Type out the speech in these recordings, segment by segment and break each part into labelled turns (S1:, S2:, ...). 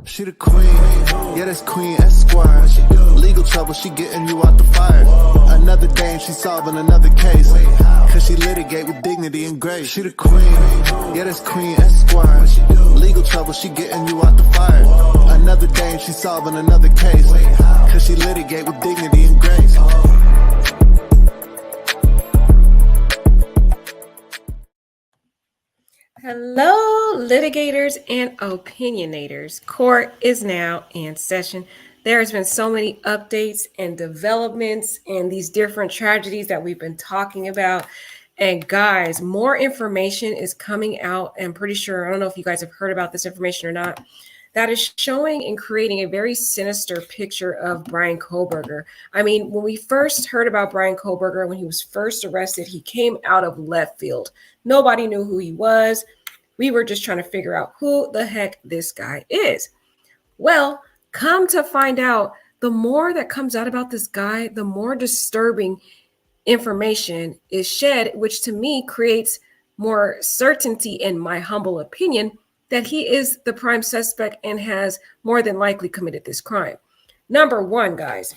S1: She the queen, yeah, that's Queen Esquire. Legal trouble, she getting you out the fire. Another day and she solving another case. Cause she litigate with dignity and grace. She the queen, yeah, that's Queen Esquire. Legal trouble, she getting you out the fire. Another day and she solving another case. Cause she litigate with dignity and grace.
S2: Hello, litigators and opinionators. Court is now in session. There has been so many updates and developments and these different tragedies that we've been talking about. And guys, more information is coming out. I'm pretty sure, I don't know if you guys have heard about this information or not, that is showing and creating a very sinister picture of Bryan Kohberger. I mean, when we first heard about Bryan Kohberger, when he was first arrested, he came out of left field. Nobody knew who he was. We were just trying to figure out who the heck this guy is. Well, come to find out, the more that comes out about this guy, the more disturbing information is shed, which to me creates more certainty, in my humble opinion, that he is the prime suspect and has more than likely committed this crime. Number one, guys,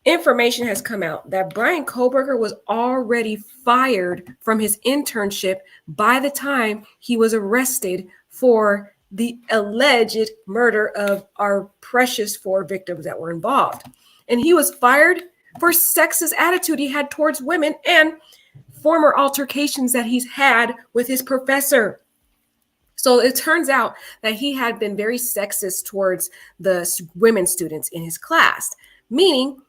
S2: information has come out that Bryan Kohberger was already fired from his internship by the time he was arrested for the alleged murder of our precious 4 victims that were involved. And he was fired for sexist attitude he had towards women and former altercations that he's had with his professor. So it turns out that he had been very sexist towards the women students in his class, meaning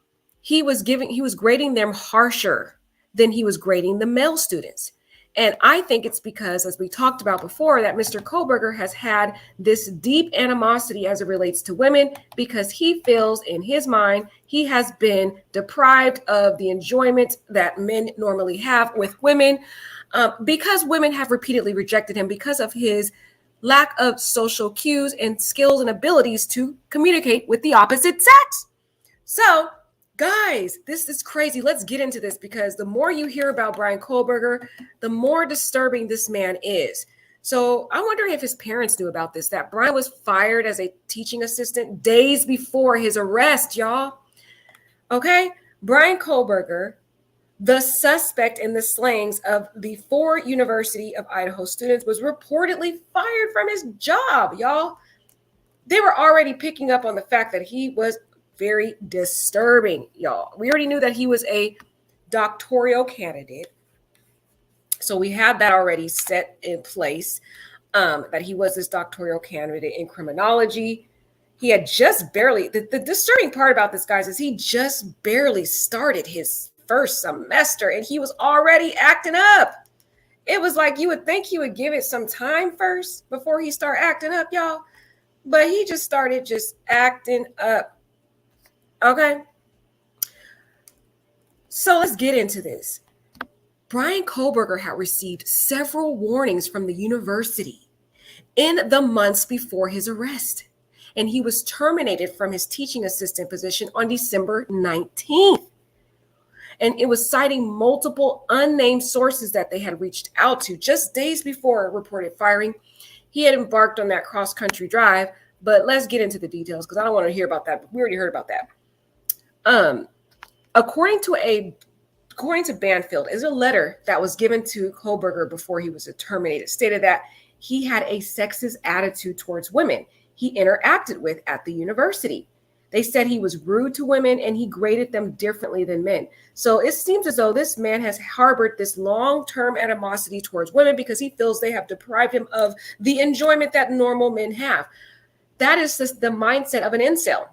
S2: he was grading them harsher than he was grading the male students. And I think it's because, as we talked about before, that Mr. Kohberger has had this deep animosity as it relates to women because he feels in his mind he has been deprived of the enjoyment that men normally have with women because women have repeatedly rejected him because of his lack of social cues and skills and abilities to communicate with the opposite sex. So, guys, this is crazy. Let's get into this because the more you hear about Bryan Kohberger, the more disturbing this man is. So I'm wondering if his parents knew about this, that Bryan was fired as a teaching assistant days before his arrest, y'all. Okay, Bryan Kohberger, the suspect in the slayings of the 4 University of Idaho students, was reportedly fired from his job, y'all. They were already picking up on the fact that he was very disturbing, y'all. We already knew that he was a doctoral candidate. So we had that already set in place, that he was this doctoral candidate in criminology. He had just barely, the disturbing part about this, guys, is he just barely started his first semester and he was already acting up. It was like you would think he would give it some time first before he start acting up, y'all. But he just started just acting up. Okay. So let's get into this. Bryan Kohberger had received several warnings from the university in the months before his arrest, and he was terminated from his teaching assistant position on December 19th. And it was citing multiple unnamed sources that they had reached out to just days before a reported firing. He had embarked on that cross-country drive, but let's get into the details because I don't want to hear about that. We already heard about that. According to Banfield, is a letter that was given to Kohberger before he was terminated, stated that he had a sexist attitude towards women he interacted with at the university. They said he was rude to women and he graded them differently than men. So it seems as though this man has harbored this long-term animosity towards women because he feels they have deprived him of the enjoyment that normal men have. That is just the mindset of an incel.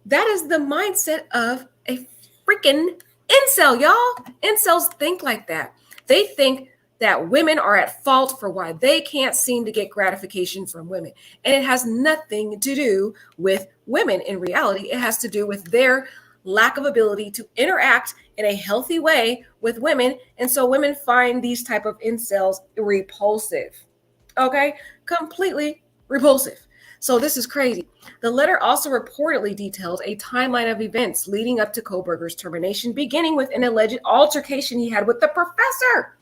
S2: That is the mindset of a freaking incel, y'all. Incels think like that. They think that women are at fault for why they can't seem to get gratification from women. And it has nothing to do with women. In reality, it has to do with their lack of ability to interact in a healthy way with women. And so women find these type of incels repulsive. Okay? Completely repulsive. So this is crazy. The letter also reportedly details a timeline of events leading up to Kohberger's termination, beginning with an alleged altercation he had with the professor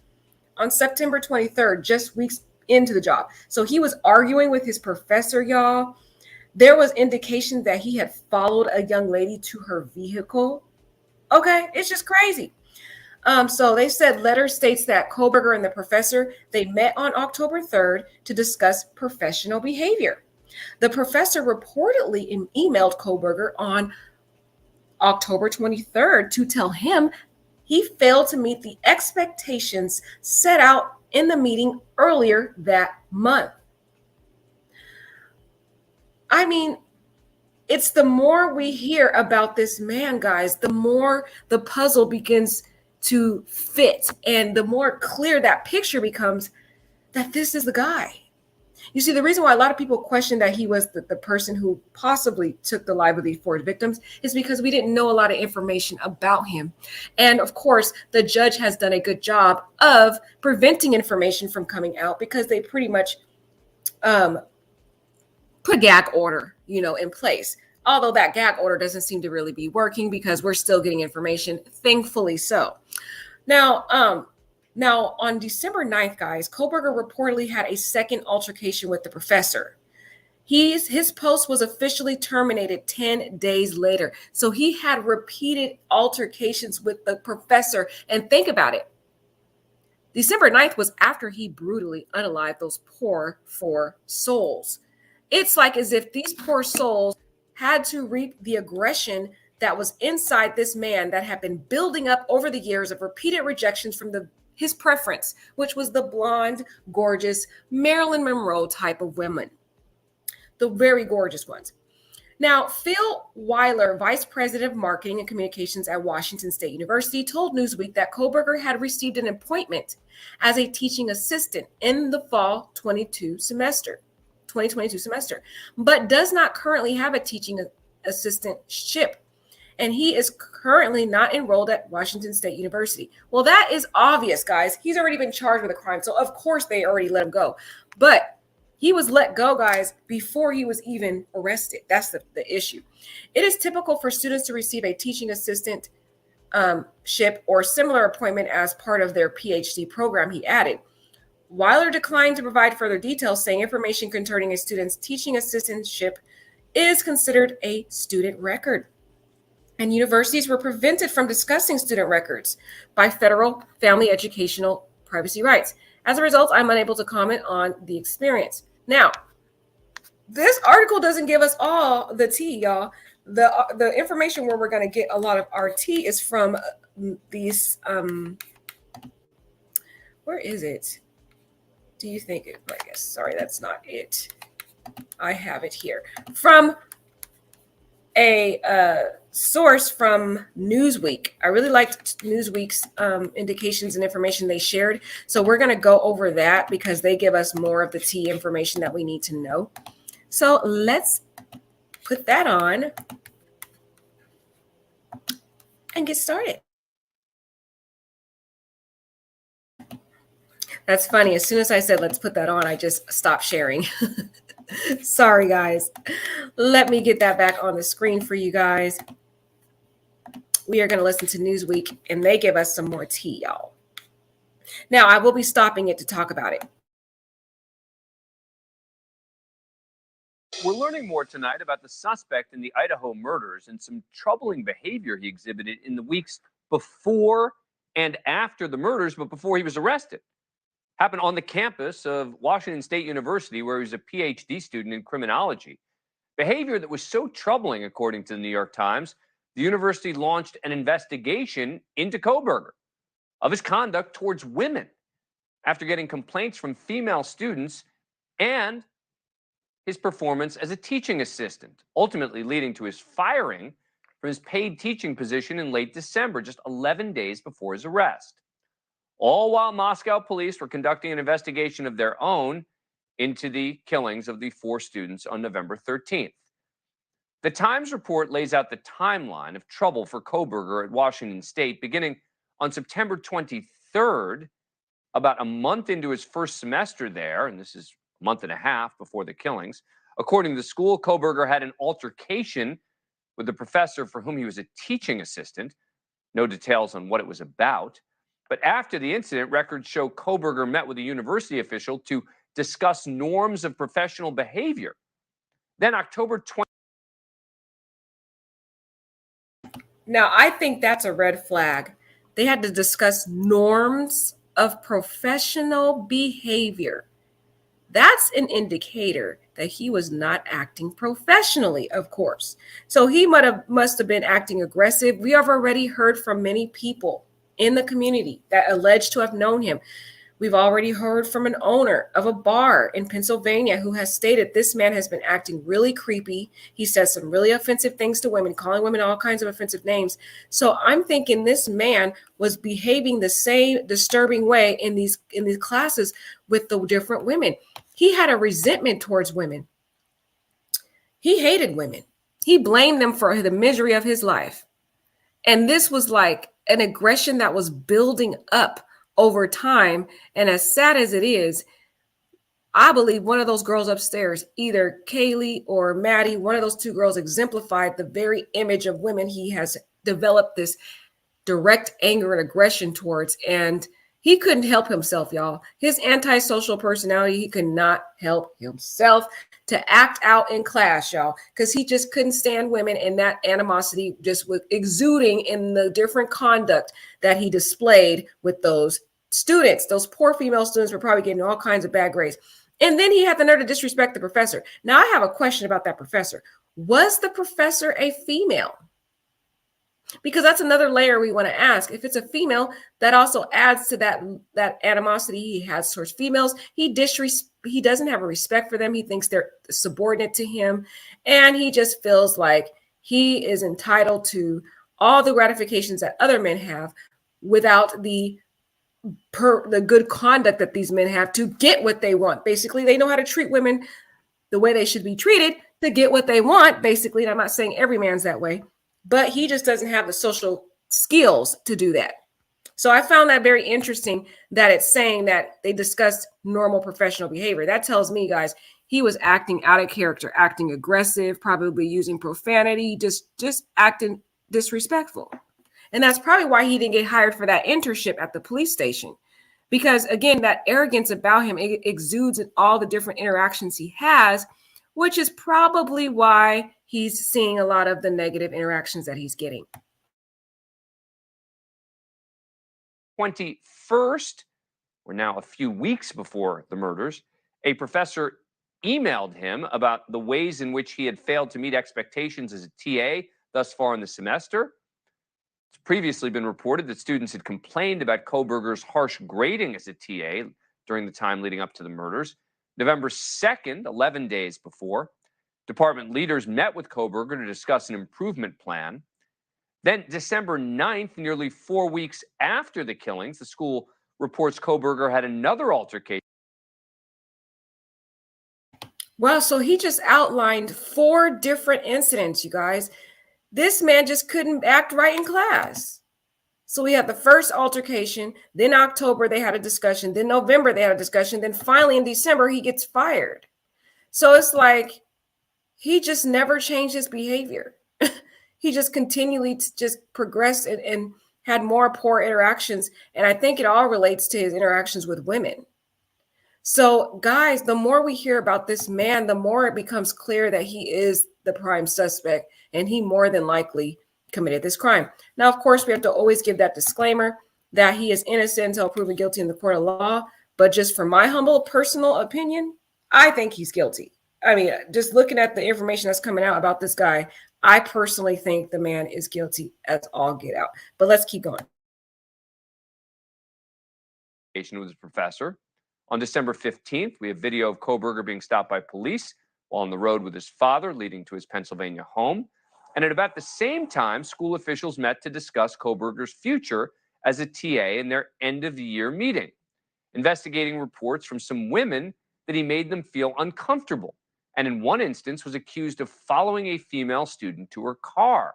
S2: on September 23rd, just weeks into the job. So he was arguing with his professor, y'all. There was indication that he had followed a young lady to her vehicle. Okay, it's just crazy. So they said letter states that Kohberger and the professor, they met on October 3rd to discuss professional behavior. The professor reportedly emailed Kohberger on October 23rd to tell him he failed to meet the expectations set out in the meeting earlier that month. I mean, it's the more we hear about this man, guys, the more the puzzle begins to fit and the more clear that picture becomes that this is the guy. You see, the reason why a lot of people question that he was the person who possibly took the life of these four victims is because we didn't know a lot of information about him. And of course, the judge has done a good job of preventing information from coming out because they pretty much put gag order, in place. Although that gag order doesn't seem to really be working because we're still getting information, thankfully so. Now on December 9th, guys, Kohberger reportedly had a second altercation with the professor. His post was officially terminated 10 days later. So he had repeated altercations with the professor. And think about it. December 9th was after he brutally unalived those poor four souls. It's like as if these poor souls had to reap the aggression that was inside this man that had been building up over the years of repeated rejections from his preference, which was the blonde, gorgeous Marilyn Monroe type of women, the very gorgeous ones. Now, Phil Weiler, Vice President of Marketing and Communications at Washington State University, told Newsweek that Kohberger had received an appointment as a teaching assistant in the fall 2022 semester, but does not currently have a teaching assistantship. And he is currently not enrolled at Washington State University. Well, that is obvious, guys. He's already been charged with a crime. So, of course, they already let him go. But he was let go, guys, before he was even arrested. That's the issue. It is typical for students to receive a teaching assistantship or similar appointment as part of their PhD program, he added. Weiler declined to provide further details, saying information concerning a student's teaching assistantship is considered a student record. And universities were prevented from discussing student records by federal family educational privacy rights. As a result, I'm unable to comment on the experience. Now, this article doesn't give us all the tea, y'all. The information where we're going to get a lot of our tea is from these. Where is it? Do you think it? I guess. Sorry, that's not it. I have it here from a source from Newsweek. I really liked Newsweek's indications and information they shared. So we're going to go over that because they give us more of the tea information that we need to know. So let's put that on and get started. That's funny. As soon as I said, let's put that on, I just stopped sharing. Sorry, guys. Let me get that back on the screen for you guys. We are going to listen to Newsweek, and they give us some more tea, y'all. Now, I will be stopping it to talk about it.
S3: We're learning more tonight about the suspect in the Idaho murders and some troubling behavior he exhibited in the weeks before and after the murders, but before he was arrested. Happened on the campus of Washington State University, where he was a PhD student in criminology. Behavior that was so troubling, according to the New York Times, the university launched an investigation into Kohberger of his conduct towards women after getting complaints from female students and his performance as a teaching assistant, ultimately leading to his firing from his paid teaching position in late December, just 11 days before his arrest. All while Moscow police were conducting an investigation of their own into the killings of the four students on November 13th. The Times report lays out the timeline of trouble for Kohberger at Washington State, beginning on September 23rd, about a month into his first semester there, and this is a month and a half before the killings. According to the school, Kohberger had an altercation with the professor for whom he was a teaching assistant. No details on what it was about. But after the incident, records show Kohberger met with a university official to discuss norms of professional behavior. Then October 20.
S2: Now, I think that's a red flag. They had to discuss norms of professional behavior. That's an indicator that he was not acting professionally, of course. So he must have been acting aggressive. We have already heard from many people in the community that allege to have known him. We've already heard from an owner of a bar in Pennsylvania who has stated this man has been acting really creepy. He says some really offensive things to women, calling women all kinds of offensive names. So I'm thinking this man was behaving the same disturbing way in these classes with the different women. He had a resentment towards women. He hated women. He blamed them for the misery of his life. And this was like an aggression that was building up over time. And as sad as it is, I believe one of those girls upstairs, either Kaylee or Maddie, one of those two girls exemplified the very image of women he has developed this direct anger and aggression towards. And he couldn't help himself, y'all. His antisocial personality, he could not help himself to act out in class, y'all, because he just couldn't stand women, and that animosity just was exuding in the different conduct that he displayed with those students. Those poor female students were probably getting all kinds of bad grades. And then he had the nerve to disrespect the professor. Now, I have a question about that professor. Was the professor a female? Because that's another layer we want to ask. If it's a female, that also adds to that animosity he has towards females. He doesn't have a respect for them. He thinks they're subordinate to him. And he just feels like he is entitled to all the gratifications that other men have without the good conduct that these men have to get what they want. Basically, they know how to treat women the way they should be treated to get what they want, basically. And I'm not saying every man's that way, but he just doesn't have the social skills to do that. So I found that very interesting that it's saying that they discussed normal professional behavior. That tells me, guys, he was acting out of character, acting aggressive, probably using profanity, just acting disrespectful. And that's probably why he didn't get hired for that internship at the police station. Because again, that arrogance about him exudes in all the different interactions he has, which is probably why he's seeing a lot of the negative interactions that he's getting.
S3: 21st, we're now a few weeks before the murders, a professor emailed him about the ways in which he had failed to meet expectations as a TA thus far in the semester. It's previously been reported that students had complained about Kohberger's harsh grading as a TA during the time leading up to the murders. November 2nd, 11 days before, department leaders met with Kohberger to discuss an improvement plan. Then December 9th, nearly 4 weeks after the killings, the school reports Kohberger had another altercation.
S2: Well, so he just outlined 4 different incidents, you guys. This man just couldn't act right in class. So we had the first altercation, then October they had a discussion, then November they had a discussion, then finally in December he gets fired. So it's like he just never changed his behavior. He just continually just progressed and had more poor interactions. And I think it all relates to his interactions with women. So guys, the more we hear about this man, the more it becomes clear that he is the prime suspect and he more than likely committed this crime. Now, of course, we have to always give that disclaimer that he is innocent until proven guilty in the court of law. But just from my humble personal opinion, I think he's guilty. I mean, just looking at the information that's coming out about this guy, I personally think the man is guilty as all get out. But let's keep going.
S3: With his professor. On December 15th, we have video of Kohberger being stopped by police while on the road with his father, leading to his Pennsylvania home. And at about the same time, school officials met to discuss Kohberger's future as a TA in their end-of-the-year meeting, investigating reports from some women that he made them feel uncomfortable, and in one instance was accused of following a female student to her car.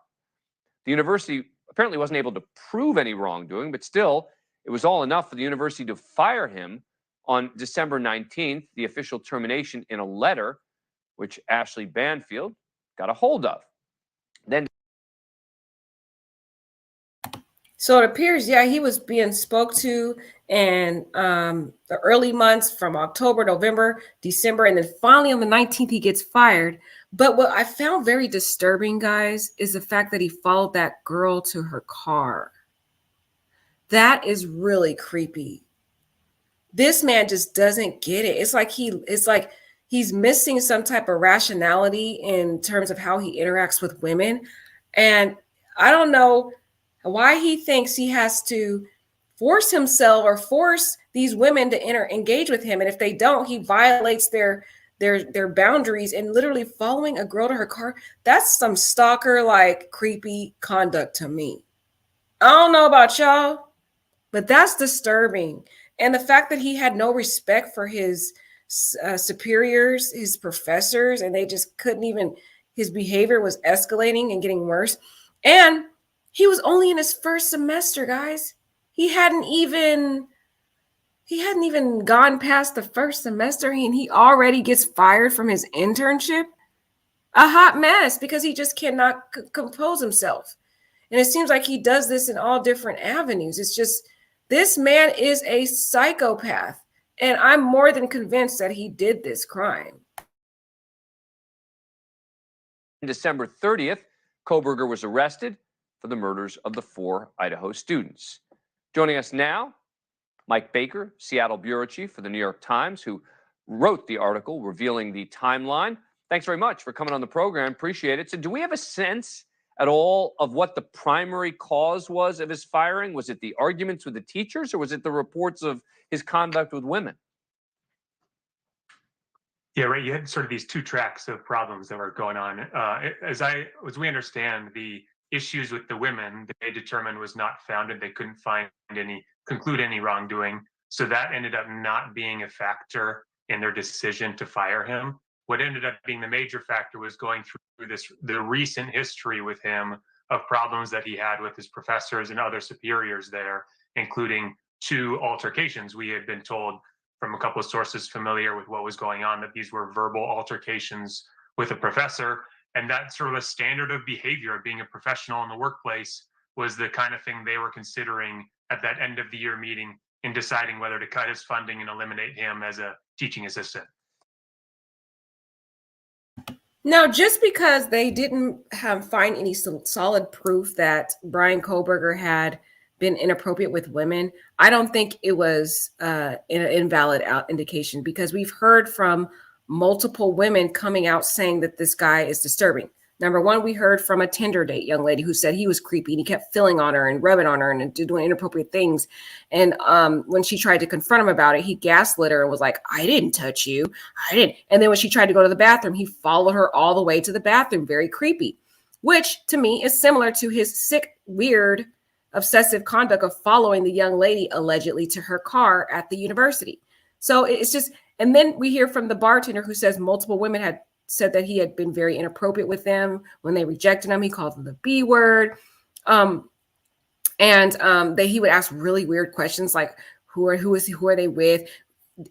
S3: The university apparently wasn't able to prove any wrongdoing, but still, it was all enough for the university to fire him on December 19th, the official termination in a letter, which Ashley Banfield got a hold of. Then
S2: So it appears, yeah, he was being spoke to in the early months from October, November, December, and then finally on the 19th, he gets fired. But what I found very disturbing, guys, is the fact that he followed that girl to her car. That is really creepy. This man just doesn't get it. It's like he's missing some type of rationality in terms of how he interacts with women. And I don't know why he thinks he has to force himself or force these women to engage with him. And if they don't, he violates their boundaries. And literally following a girl to her car, that's some stalker like creepy conduct to me. I don't know about y'all, but that's disturbing. And the fact that he had no respect for his superiors, his professors, and they just couldn't even, his behavior was escalating and getting worse. And he was only in his first semester, guys. He hadn't even gone past the first semester, and he already gets fired from his internship. A hot mess, because he just cannot compose himself. And it seems like he does this in all different avenues. It's just, this man is a psychopath. And I'm more than convinced that he did this crime.
S3: December 30th, Kohberger was arrested for the murders of the 4 Idaho students. Joining us now, Mike Baker, Seattle bureau chief for the New York Times, who wrote the article revealing the timeline. Thanks very much for coming on the program. Appreciate it. So do we have a sense at all of what the primary cause was of his firing? Was it the arguments with the teachers, or was it the reports of his conduct with women?
S4: Yeah, right. You had sort of these two tracks of problems that were going on. As we understand, the issues with the women that they determined was not founded. They couldn't conclude any wrongdoing. So that ended up not being a factor in their decision to fire him. What ended up being the major factor was going through the recent history with him of problems that he had with his professors and other superiors there, including 2 altercations. We had been told from a couple of sources familiar with what was going on that these were verbal altercations with a professor. And that sort of a standard of behavior of being a professional in the workplace was the kind of thing they were considering at that end of the year meeting in deciding whether to cut his funding and eliminate him as a teaching assistant.
S2: Now, just because they didn't find any solid proof that Bryan Kohberger had been inappropriate with women, I don't think it was an invalid indication, because we've heard from multiple women coming out saying that this guy is disturbing. Number one, we heard from a Tinder date young lady who said he was creepy and he kept filling on her and rubbing on her and doing inappropriate things. And when she tried to confront him about it, he gaslit her and was like, I didn't touch you. I didn't. And then when she tried to go to the bathroom, he followed her all the way to the bathroom. Very creepy, which to me is similar to his sick, weird, obsessive conduct of following the young lady allegedly to her car at the university. So it's just, and then we hear from the bartender who says multiple women had said that he had been very inappropriate with them when they rejected him. He called them the B word. And that he would ask really weird questions like, who are they with?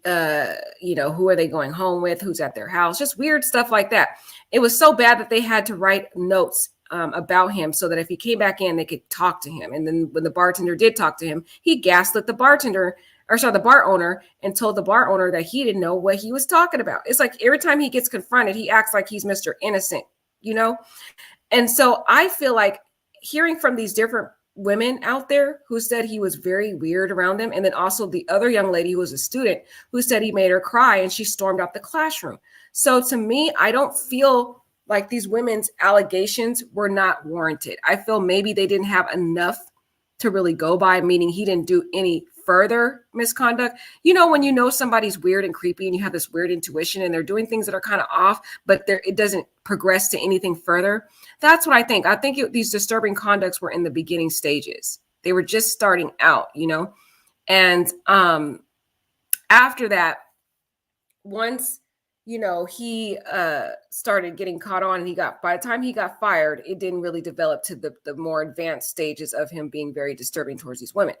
S2: Who are they going home with? Who's at their house? Just weird stuff like that. It was so bad that they had to write notes about him so that if he came back in, they could talk to him. And then when the bartender did talk to him, he gaslit the bar owner, and told the bar owner that he didn't know what he was talking about. It's like every time he gets confronted, he acts like he's Mr. Innocent, And so I feel like hearing from these different women out there who said he was very weird around them, and then also the other young lady who was a student who said he made her cry and she stormed out the classroom. So to me, I don't feel like these women's allegations were not warranted. I feel maybe they didn't have enough to really go by, meaning he didn't do any further misconduct. When you know somebody's weird and creepy and you have this weird intuition and they're doing things that are kind of off, but it doesn't progress to anything further. That's what I think. I think these disturbing conducts were in the beginning stages. They were just starting out, And after that, once he started getting caught on, and by the time he got fired, it didn't really develop to the more advanced stages of him being very disturbing towards these women.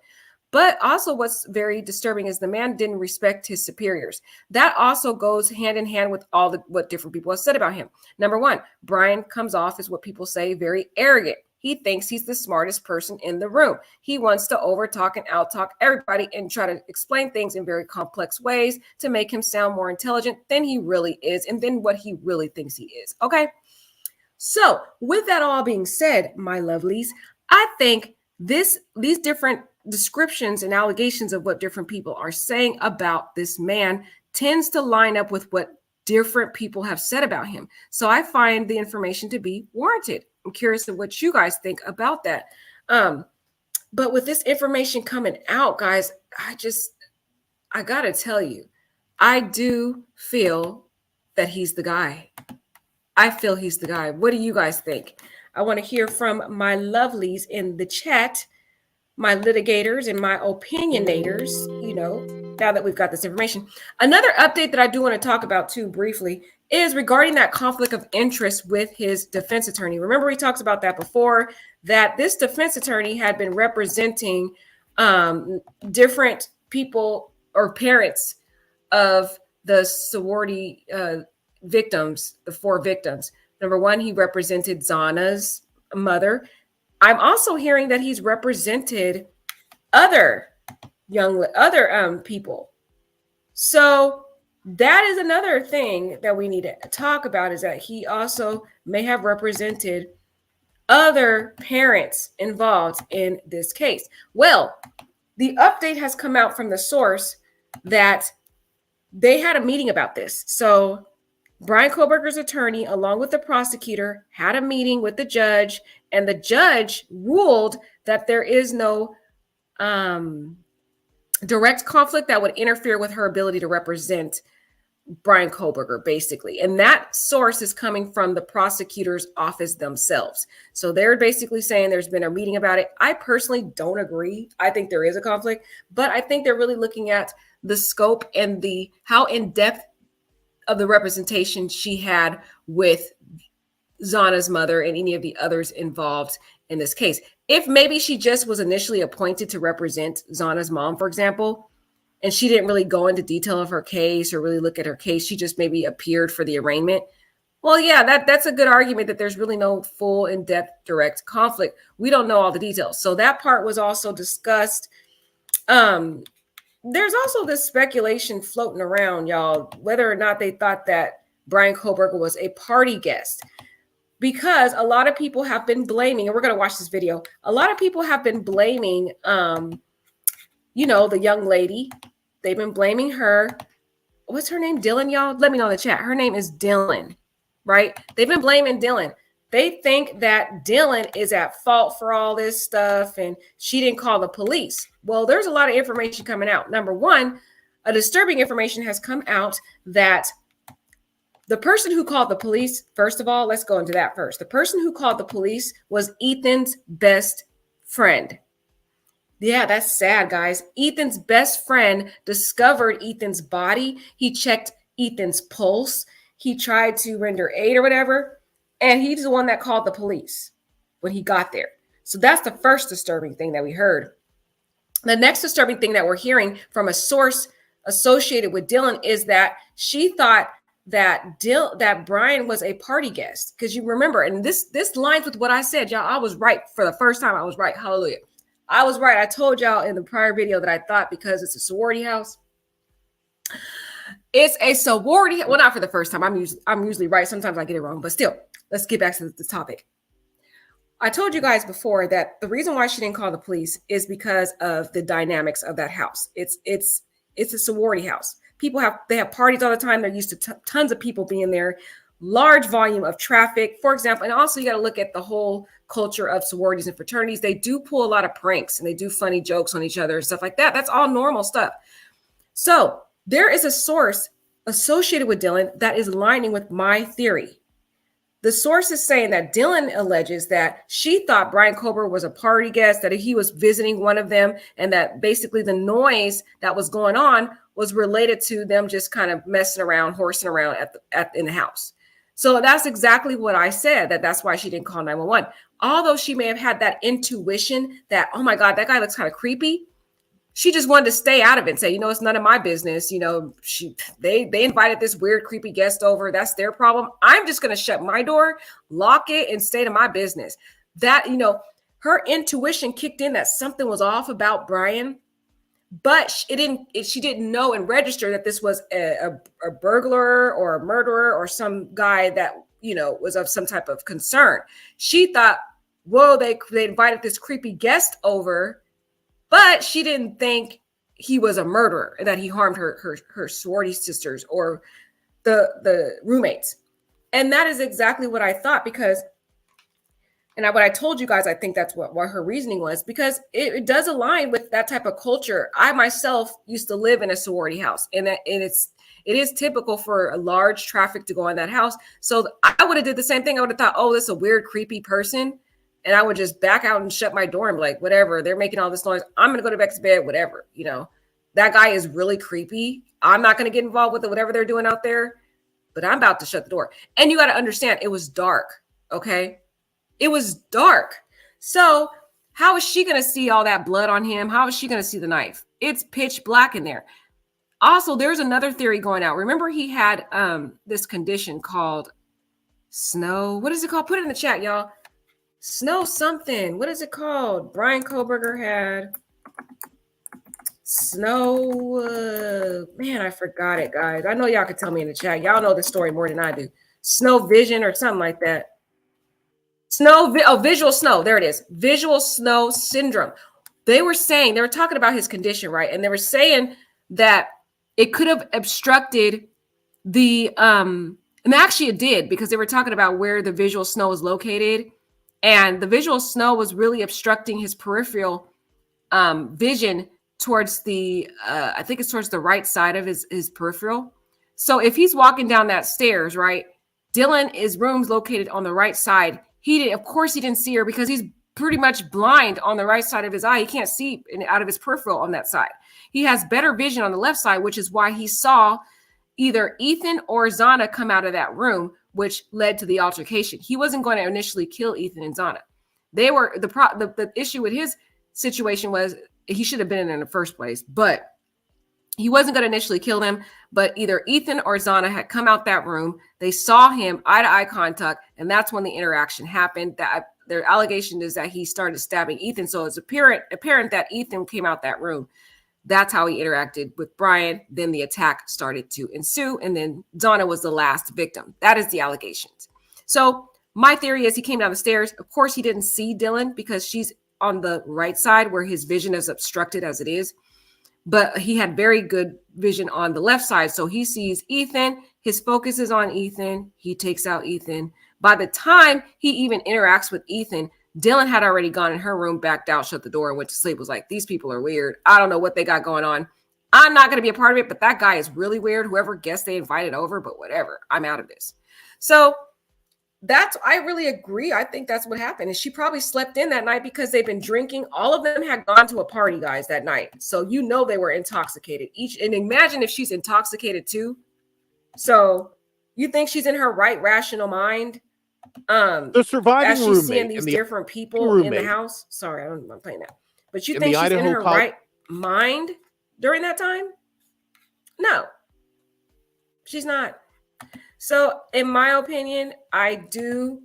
S2: But also what's very disturbing is the man didn't respect his superiors. That also goes hand in hand with what different people have said about him. Number one, Bryan comes off as what people say very arrogant. He thinks he's the smartest person in the room. He wants to overtalk and outtalk everybody and try to explain things in very complex ways to make him sound more intelligent than he really is and than what he really thinks he is. Okay. So with that all being said, my lovelies, I think these different descriptions and allegations of what different people are saying about this man tends to line up with what different people have said about him. So I find the information to be warranted. I'm curious of what you guys think about that. But with this information coming out, guys, I gotta tell you, I do feel that he's the guy. I feel he's the guy. What do you guys think? I want to hear from my lovelies in the chat, my litigators and my opinionators, now that we've got this information. Another update that I do want to talk about too briefly is regarding that conflict of interest with his defense attorney. Remember, we talked about that before, that this defense attorney had been representing different people or parents of the sorority victims, the 4 victims. Number one, he represented Zana's mother. I'm also hearing that he's represented other people. So that is another thing that we need to talk about, is that he also may have represented other parents involved in this case. Well, the update has come out from the source that they had a meeting about this. So Bryan Kohberger's attorney, along with the prosecutor, had a meeting with the judge, and the judge ruled that there is no direct conflict that would interfere with her ability to represent Bryan Kohberger, basically. And that source is coming from the prosecutor's office themselves. So they're basically saying there's been a meeting about it. I personally don't agree. I think there is a conflict, but I think they're really looking at the scope and how in-depth of the representation she had with Zana's mother and any of the others involved in this case. If maybe she just was initially appointed to represent Zana's mom, for example, and she didn't really go into detail of her case or really look at her case, she just maybe appeared for the arraignment. Well, yeah, that's a good argument that there's really no full, in-depth, direct conflict. We don't know all the details. So that part was also discussed. There's also this speculation floating around, y'all, whether or not they thought that Bryan Kohberger was a party guest, because a lot of people have been blaming, and we're going to watch this video. A lot of people have been blaming, the young lady. They've been blaming her. What's her name? Dylan, y'all? Let me know in the chat. Her name is Dylan, right? They've been blaming Dylan. They think that Dylan is at fault for all this stuff and she didn't call the police. Well, there's a lot of information coming out. Number one, a disturbing information has come out that the person who called the police, first of all, let's go into that first. The person who called the police was Ethan's best friend. Yeah, that's sad, guys. Ethan's best friend discovered Ethan's body. He checked Ethan's pulse. He tried to render aid or whatever. And he's the one that called the police when he got there. So that's the first disturbing thing that we heard. The next disturbing thing that we're hearing from a source associated with Dylan is that she thought that Bryan was a party guest. Because you remember, and this lines with what I said, y'all. I was right for the first time. I was right. Hallelujah. I was right. I told y'all in the prior video that I thought because it's a sorority house. It's a sorority. Well, not for the first time. I'm usually right. Sometimes I get it wrong, but still, let's get back to the topic. I told you guys before that the reason why she didn't call the police is because of the dynamics of that house. It's a sorority house. They have parties all the time. They're used to tons of people being there, large volume of traffic, for example. And also you got to look at the whole culture of sororities and fraternities. They do pull a lot of pranks and they do funny jokes on each other and stuff like that. That's all normal stuff. So there is a source associated with Dylan that is lining with my theory. The source is saying that Dylan alleges that she thought Bryan Kohberger was a party guest, that he was visiting one of them, and that basically the noise that was going on was related to them just kind of messing around, horsing around in the house. So that's exactly what I said, that's why she didn't call 911. Although she may have had that intuition that, oh my God, that guy looks kind of creepy. She just wanted to stay out of it and say, it's none of my business. They invited this weird, creepy guest over. That's their problem. I'm just going to shut my door, lock it, and stay to my business. that, her intuition kicked in that something was off about Bryan, but she didn't know and register that this was a burglar or a murderer or some guy that, was of some type of concern. She thought, whoa, they invited this creepy guest over, but she didn't think he was a murderer and that he harmed her sorority sisters or the roommates. And that is exactly what I thought, because, and what I told you guys, I think that's what her reasoning was, because it does align with that type of culture. I myself used to live in a sorority house, and it is typical for a large traffic to go in that house. So I would have did the same thing. I would have thought, oh, this is a weird, creepy person. And I would just back out and shut my door and be like, whatever, they're making all this noise, I'm going to go back to bed, whatever. That guy is really creepy. I'm not going to get involved with it, whatever they're doing out there, but I'm about to shut the door. And you got to understand, it was dark. Okay. It was dark. So how is she going to see all that blood on him? How is she going to see the knife? It's pitch black in there. Also, there's another theory going out. Remember, he had this condition called snow. What is it called? Put it in the chat, y'all. Snow something. What is it called? Bryan Kohberger had snow. Man, I forgot it, guys. I know y'all could tell me in the chat. Y'all know the story more than I do. Snow vision or something like that. Visual snow. There it is. Visual snow syndrome. They were talking about his condition, right? And they were saying that it could have obstructed the, and actually it did, because they were talking about where the visual snow is located. And the visual snow was really obstructing his peripheral vision towards I think it's towards the right side of his peripheral. So if he's walking down that stairs, right, Dylan's room's located on the right side. Of course he didn't see her because he's pretty much blind on the right side of his eye. He can't see out of his peripheral on that side. He has better vision on the left side, which is why he saw either Ethan or Zana come out of that room, which led to the altercation. He wasn't going to initially kill Ethan and Zana. They were the issue with his situation was he should have been in the first place, but he wasn't going to initially kill them. But either Ethan or Zana had come out that room. They saw him eye to eye contact, and that's when the interaction happened. That their allegation is that he started stabbing Ethan. So it's apparent that Ethan came out that room. That's how he interacted with Bryan. Then the attack started to ensue, and then Zana was the last victim. That is the allegations. So my theory is he came down the stairs. Of course, he didn't see Dylan because she's on the right side where his vision is obstructed as it is. But he had very good vision on the left side. So he sees Ethan. His focus is on Ethan. He takes out Ethan. By the time he even interacts with Ethan, Dylan had already gone in her room, backed out, shut the door, and went to sleep. Was like, these people are weird. I don't know what they got going on. I'm not going to be a part of it, but that guy is really weird. Whoever guest they invited over, but whatever. I'm out of this. So I really agree. I think that's what happened. And she probably slept in that night because they've been drinking. All of them had gone to a party, guys, that night. So they were intoxicated. And imagine if she's intoxicated too. So you think she's in her right rational mind?
S5: The surviving
S2: as she's
S5: roommate
S2: seeing these different people in the house. Sorry, I'm playing that. But you think she's in her right mind during that time? No, she's not. So in my opinion, I do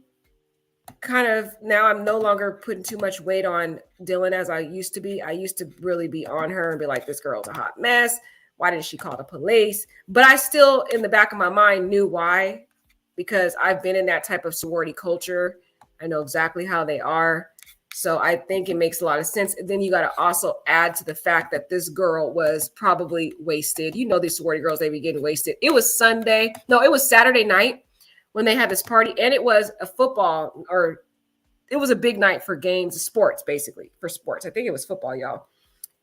S2: kind of, now I'm no longer putting too much weight on Dylan as I used to be. I used to really be on her and be like, this girl's a hot mess. Why didn't she call the police? But I still, in the back of my mind, knew why, because I've been in that type of sorority culture. I know exactly how they are. So I think it makes a lot of sense. And then you got to also add to the fact that this girl was probably wasted. These sorority girls, they be getting wasted. It was Saturday night when they had this party, and it was it was a big night for games, sports, basically, for sports. I think it was football, y'all.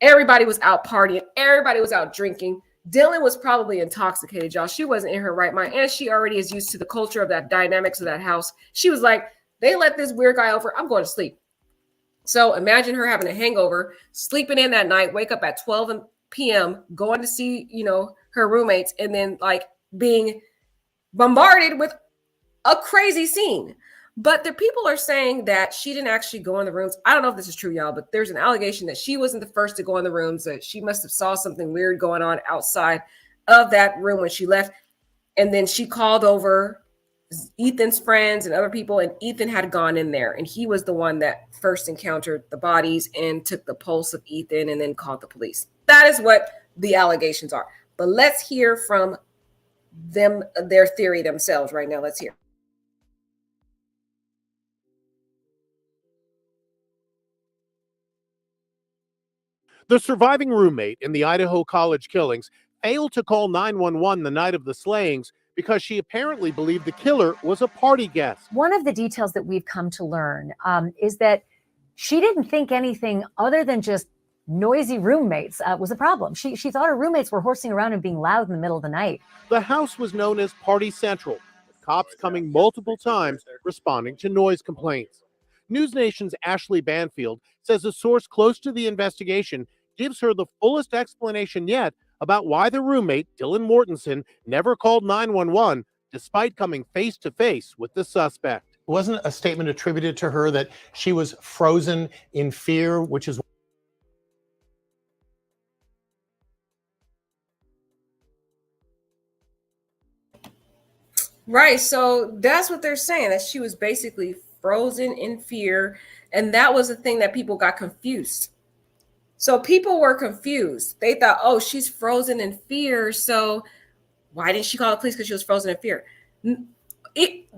S2: Everybody was out partying. Everybody was out drinking. Dylan was probably intoxicated, y'all. She wasn't in her right mind, and she already is used to the culture of that dynamics of that house. She was like, they let this weird guy over. I'm going to sleep. So imagine her having a hangover, sleeping in that night, wake up at 12 p.m., going to see, her roommates, and then like being bombarded with a crazy scene. But the people are saying that she didn't actually go in the rooms. I don't know if this is true, y'all, but there's an allegation that she wasn't the first to go in the rooms, that she must have saw something weird going on outside of that room when she left. And then she called over Ethan's friends and other people, and Ethan had gone in there, and he was the one that first encountered the bodies and took the pulse of Ethan and then called the police. That is what the allegations are. But let's hear from them, their theory themselves right now. Let's hear.
S5: The surviving roommate in the Idaho college killings failed to call 911 the night of the slayings because she apparently believed the killer was a party guest.
S6: One of the details that we've come to learn is that she didn't think anything other than just noisy roommates was a problem. She thought her roommates were horsing around and being loud in the middle of the night.
S5: The house was known as Party Central, with cops coming multiple times responding to noise complaints. News Nation's Ashley Banfield says a source close to the investigation gives her the fullest explanation yet about why the roommate, Dylan Mortensen, never called 911 despite coming face to face with the suspect.
S7: Wasn't a statement attributed to her that she was frozen in fear, which is
S2: Right. So that's what they're saying, that she was basically frozen in fear. And that was the thing that people got confused. So people were confused. They thought, oh, she's frozen in fear. So why didn't she call the police? Because she was frozen in fear.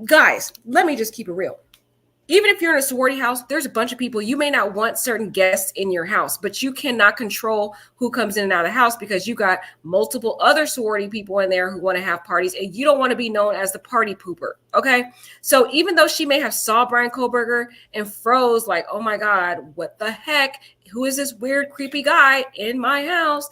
S2: Guys, let me just keep it real. Even if you're in a sorority house, there's a bunch of people. You may not want certain guests in your house, but you cannot control who comes in and out of the house because you got multiple other sorority people in there who want to have parties, and you don't want to be known as the party pooper. Okay. So even though she may have saw Bryan Kohberger and froze like, oh my God, what the heck? Who is this weird, creepy guy in my house?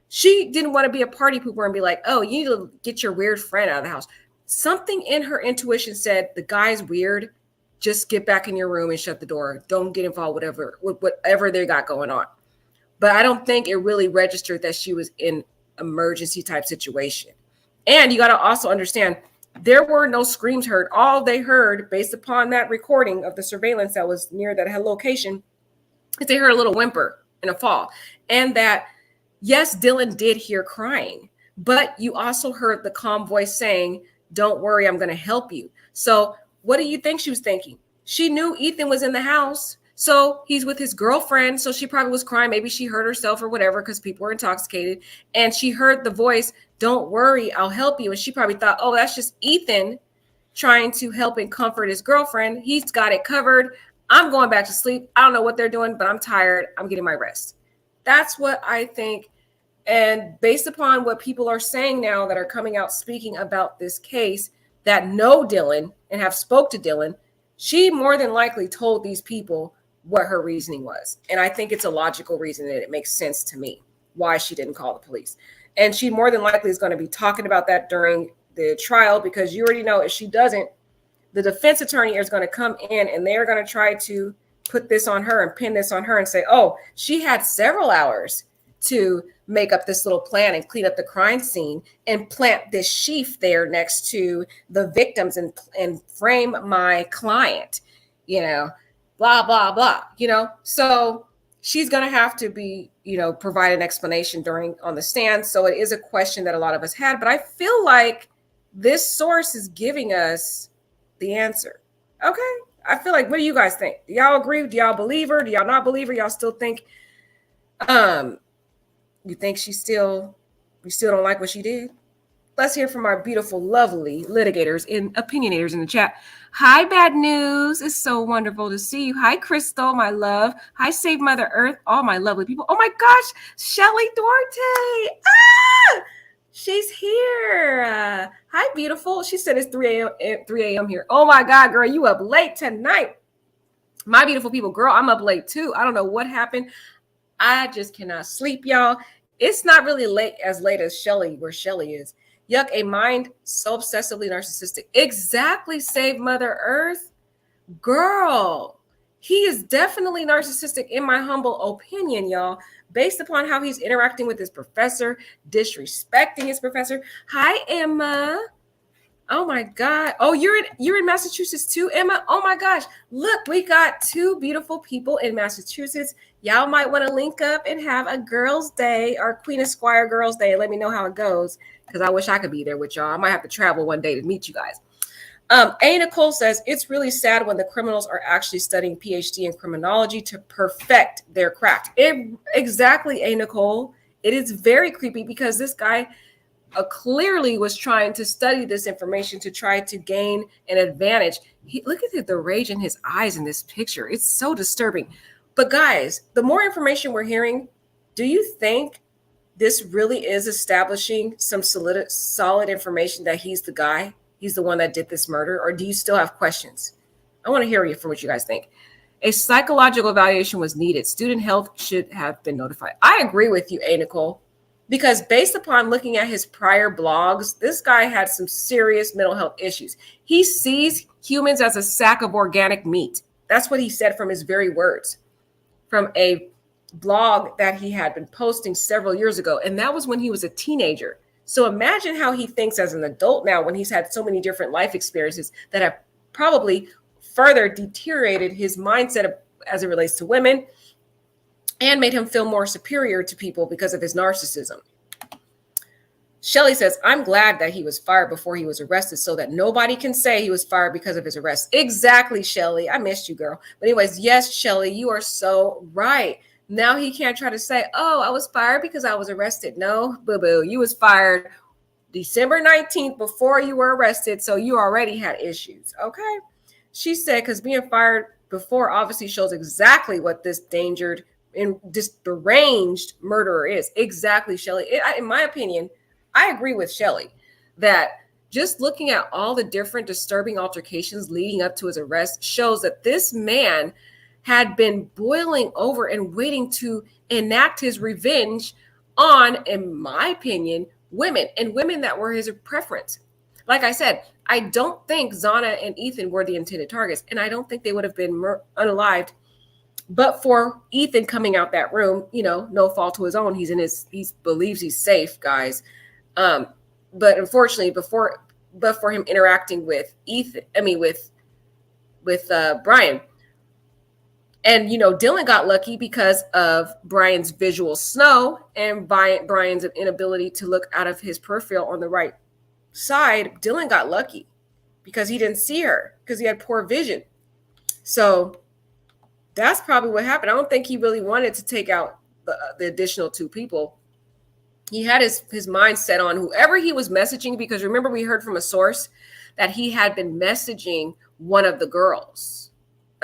S2: She didn't want to be a party pooper and be like, oh, you need to get your weird friend out of the house. Something in her intuition said, the guy's weird. Just get back in your room and shut the door. Don't get involved with whatever they got going on. But I don't think it really registered that she was in emergency type situation. And you got to also understand, there were no screams heard. All they heard, based upon that recording of the surveillance that was near that location, is they heard a little whimper and a fall. And that, yes, Dylan did hear crying, but you also heard the calm voice saying, don't worry, I'm going to help you. So what do you think she was thinking? She knew Ethan was in the house, so he's with his girlfriend. So she probably was crying. Maybe she hurt herself or whatever because people were intoxicated. And she heard the voice, don't worry, I'll help you. And she probably thought, oh, that's just Ethan trying to help and comfort his girlfriend. He's got it covered. I'm going back to sleep. I don't know what they're doing, but I'm tired. I'm getting my rest. That's what I think. And based upon what people are saying now that are coming out speaking about this case, that know Dylan and have spoke to Dylan, she more than likely told these people what her reasoning was. And I think it's a logical reason, that it makes sense to me why she didn't call the police. And she more than likely is going to be talking about that during the trial, because you already know if she doesn't, the defense attorney is going to come in and they're going to try to put this on her and pin this on her and say, oh, she had several hours to make up this little plan and clean up the crime scene and plant this sheaf there next to the victims and frame my client, blah, blah, blah, So she's going to have to be, provide an explanation on the stand. So it is a question that a lot of us had, but I feel like this source is giving us the answer. Okay. I feel like, what do you guys think? Do y'all agree? Do y'all believe her? Do y'all not believe her? Y'all still think, you think we still don't like what she did? Let's hear from our beautiful, lovely litigators and opinionators in the chat. Hi, Bad News. It's so wonderful to see you. Hi, Crystal, my love. Hi, Save Mother Earth. All my lovely people. Oh my gosh, Shelly Duarte. Ah, she's here. Hi, beautiful. She said it's 3 a.m. here. Oh my God, girl, you up late tonight. My beautiful people, girl, I'm up late too. I don't know what happened. I just cannot sleep, y'all. It's not really late as Shelly, where Shelly is. Yuck, a mind so obsessively narcissistic. Exactly, Save Mother Earth. Girl, he is definitely narcissistic in my humble opinion, y'all, based upon how he's interacting with his professor, disrespecting his professor. Hi, Emma. Oh my God. Oh, you're in Massachusetts too, Emma? Oh my gosh. Look, we got two beautiful people in Massachusetts. Y'all might want to link up and have a girls' day or Queen Esquire girls' day. Let me know how it goes, because I wish I could be there with y'all. I might have to travel one day to meet you guys. A. Nicole says, it's really sad when the criminals are actually studying PhD in criminology to perfect their craft. Exactly, A. Nicole. It is very creepy because this guy clearly was trying to study this information to try to gain an advantage. Look at the rage in his eyes in this picture. It's so disturbing. But guys, the more information we're hearing, do you think this really is establishing some solid information that he's the guy? He's the one that did this murder? Or do you still have questions? I want to hear you for what you guys think. A psychological evaluation was needed. Student health should have been notified. I agree with you, A. Nicole. Because based upon looking at his prior blogs, this guy had some serious mental health issues. He sees humans as a sack of organic meat. That's what he said from his very words, from a blog that he had been posting several years ago. And that was when he was a teenager. So imagine how he thinks as an adult now when he's had so many different life experiences that have probably further deteriorated his mindset as it relates to women, and made him feel more superior to people because of his narcissism. Shelley says, I'm glad that he was fired before he was arrested so that nobody can say he was fired because of his arrest. Exactly, Shelley. I missed you, girl. But anyways, yes, Shelley, you are so right. Now he can't try to say, oh, I was fired because I was arrested. No, boo-boo. You was fired December 19th before you were arrested, so you already had issues, okay? She said, because being fired before obviously shows exactly what this deranged murderer is. Exactly, Shelley. In my opinion, I agree with Shelley that just looking at all the different disturbing altercations leading up to his arrest shows that this man had been boiling over and waiting to enact his revenge on, in my opinion, women, and women that were his preference. Like I said, I don't think Zana and Ethan were the intended targets, and I don't think they would have been unalived. But for Ethan coming out that room, no fault to his own. He believes he's safe, guys. But unfortunately, for him interacting with Bryan, and Dylan got lucky because of Bryan's visual snow and Bryan's inability to look out of his peripheral on the right side. Dylan got lucky because he didn't see her because he had poor vision. So that's probably what happened. I don't think he really wanted to take out the additional two people. He had his mind set on whoever he was messaging, because remember we heard from a source that he had been messaging one of the girls.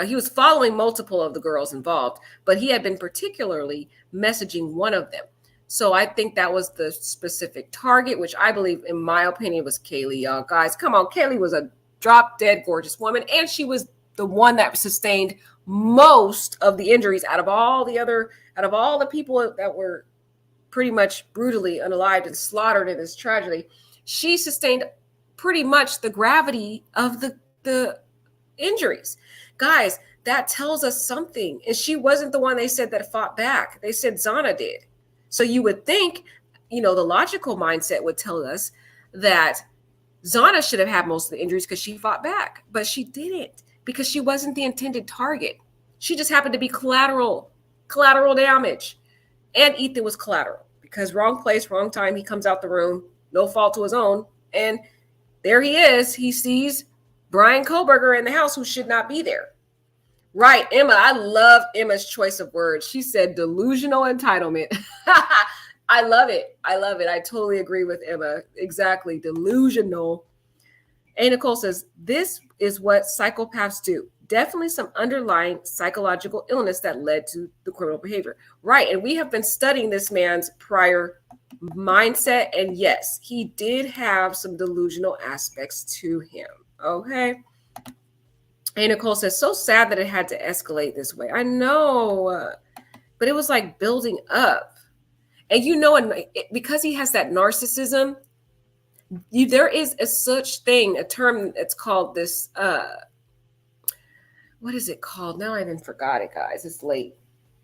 S2: He was following multiple of the girls involved, but he had been particularly messaging one of them. So I think that was the specific target, which I believe, in my opinion, was Kaylee. Y'all, guys, come on. Kaylee was a drop-dead gorgeous woman, and she was the one that sustained most of the injuries out of all the people that were pretty much brutally unalived and slaughtered in this tragedy. She sustained pretty much the gravity of the injuries. Guys, that tells us something. And she wasn't the one they said that fought back. They said Zana did. So you would think, the logical mindset would tell us that Zana should have had most of the injuries because she fought back, but she didn't, because she wasn't the intended target. She just happened to be collateral damage. And Ethan was collateral because wrong place, wrong time. He comes out the room, no fault to his own. And there he is. He sees Bryan Kohberger in the house who should not be there. Right, Emma. I love Emma's choice of words. She said delusional entitlement. I love it. I totally agree with Emma. Exactly. Delusional. A. Nicole says, this is what psychopaths do. Definitely some underlying psychological illness that led to the criminal behavior. Right. And we have been studying this man's prior mindset. And yes, he did have some delusional aspects to him. Okay. And Nicole says, so sad that it had to escalate this way. I know, but it was like building up. And because he has that narcissism, there is a term that's called this, what is it called? Now I even forgot it, guys. It's late.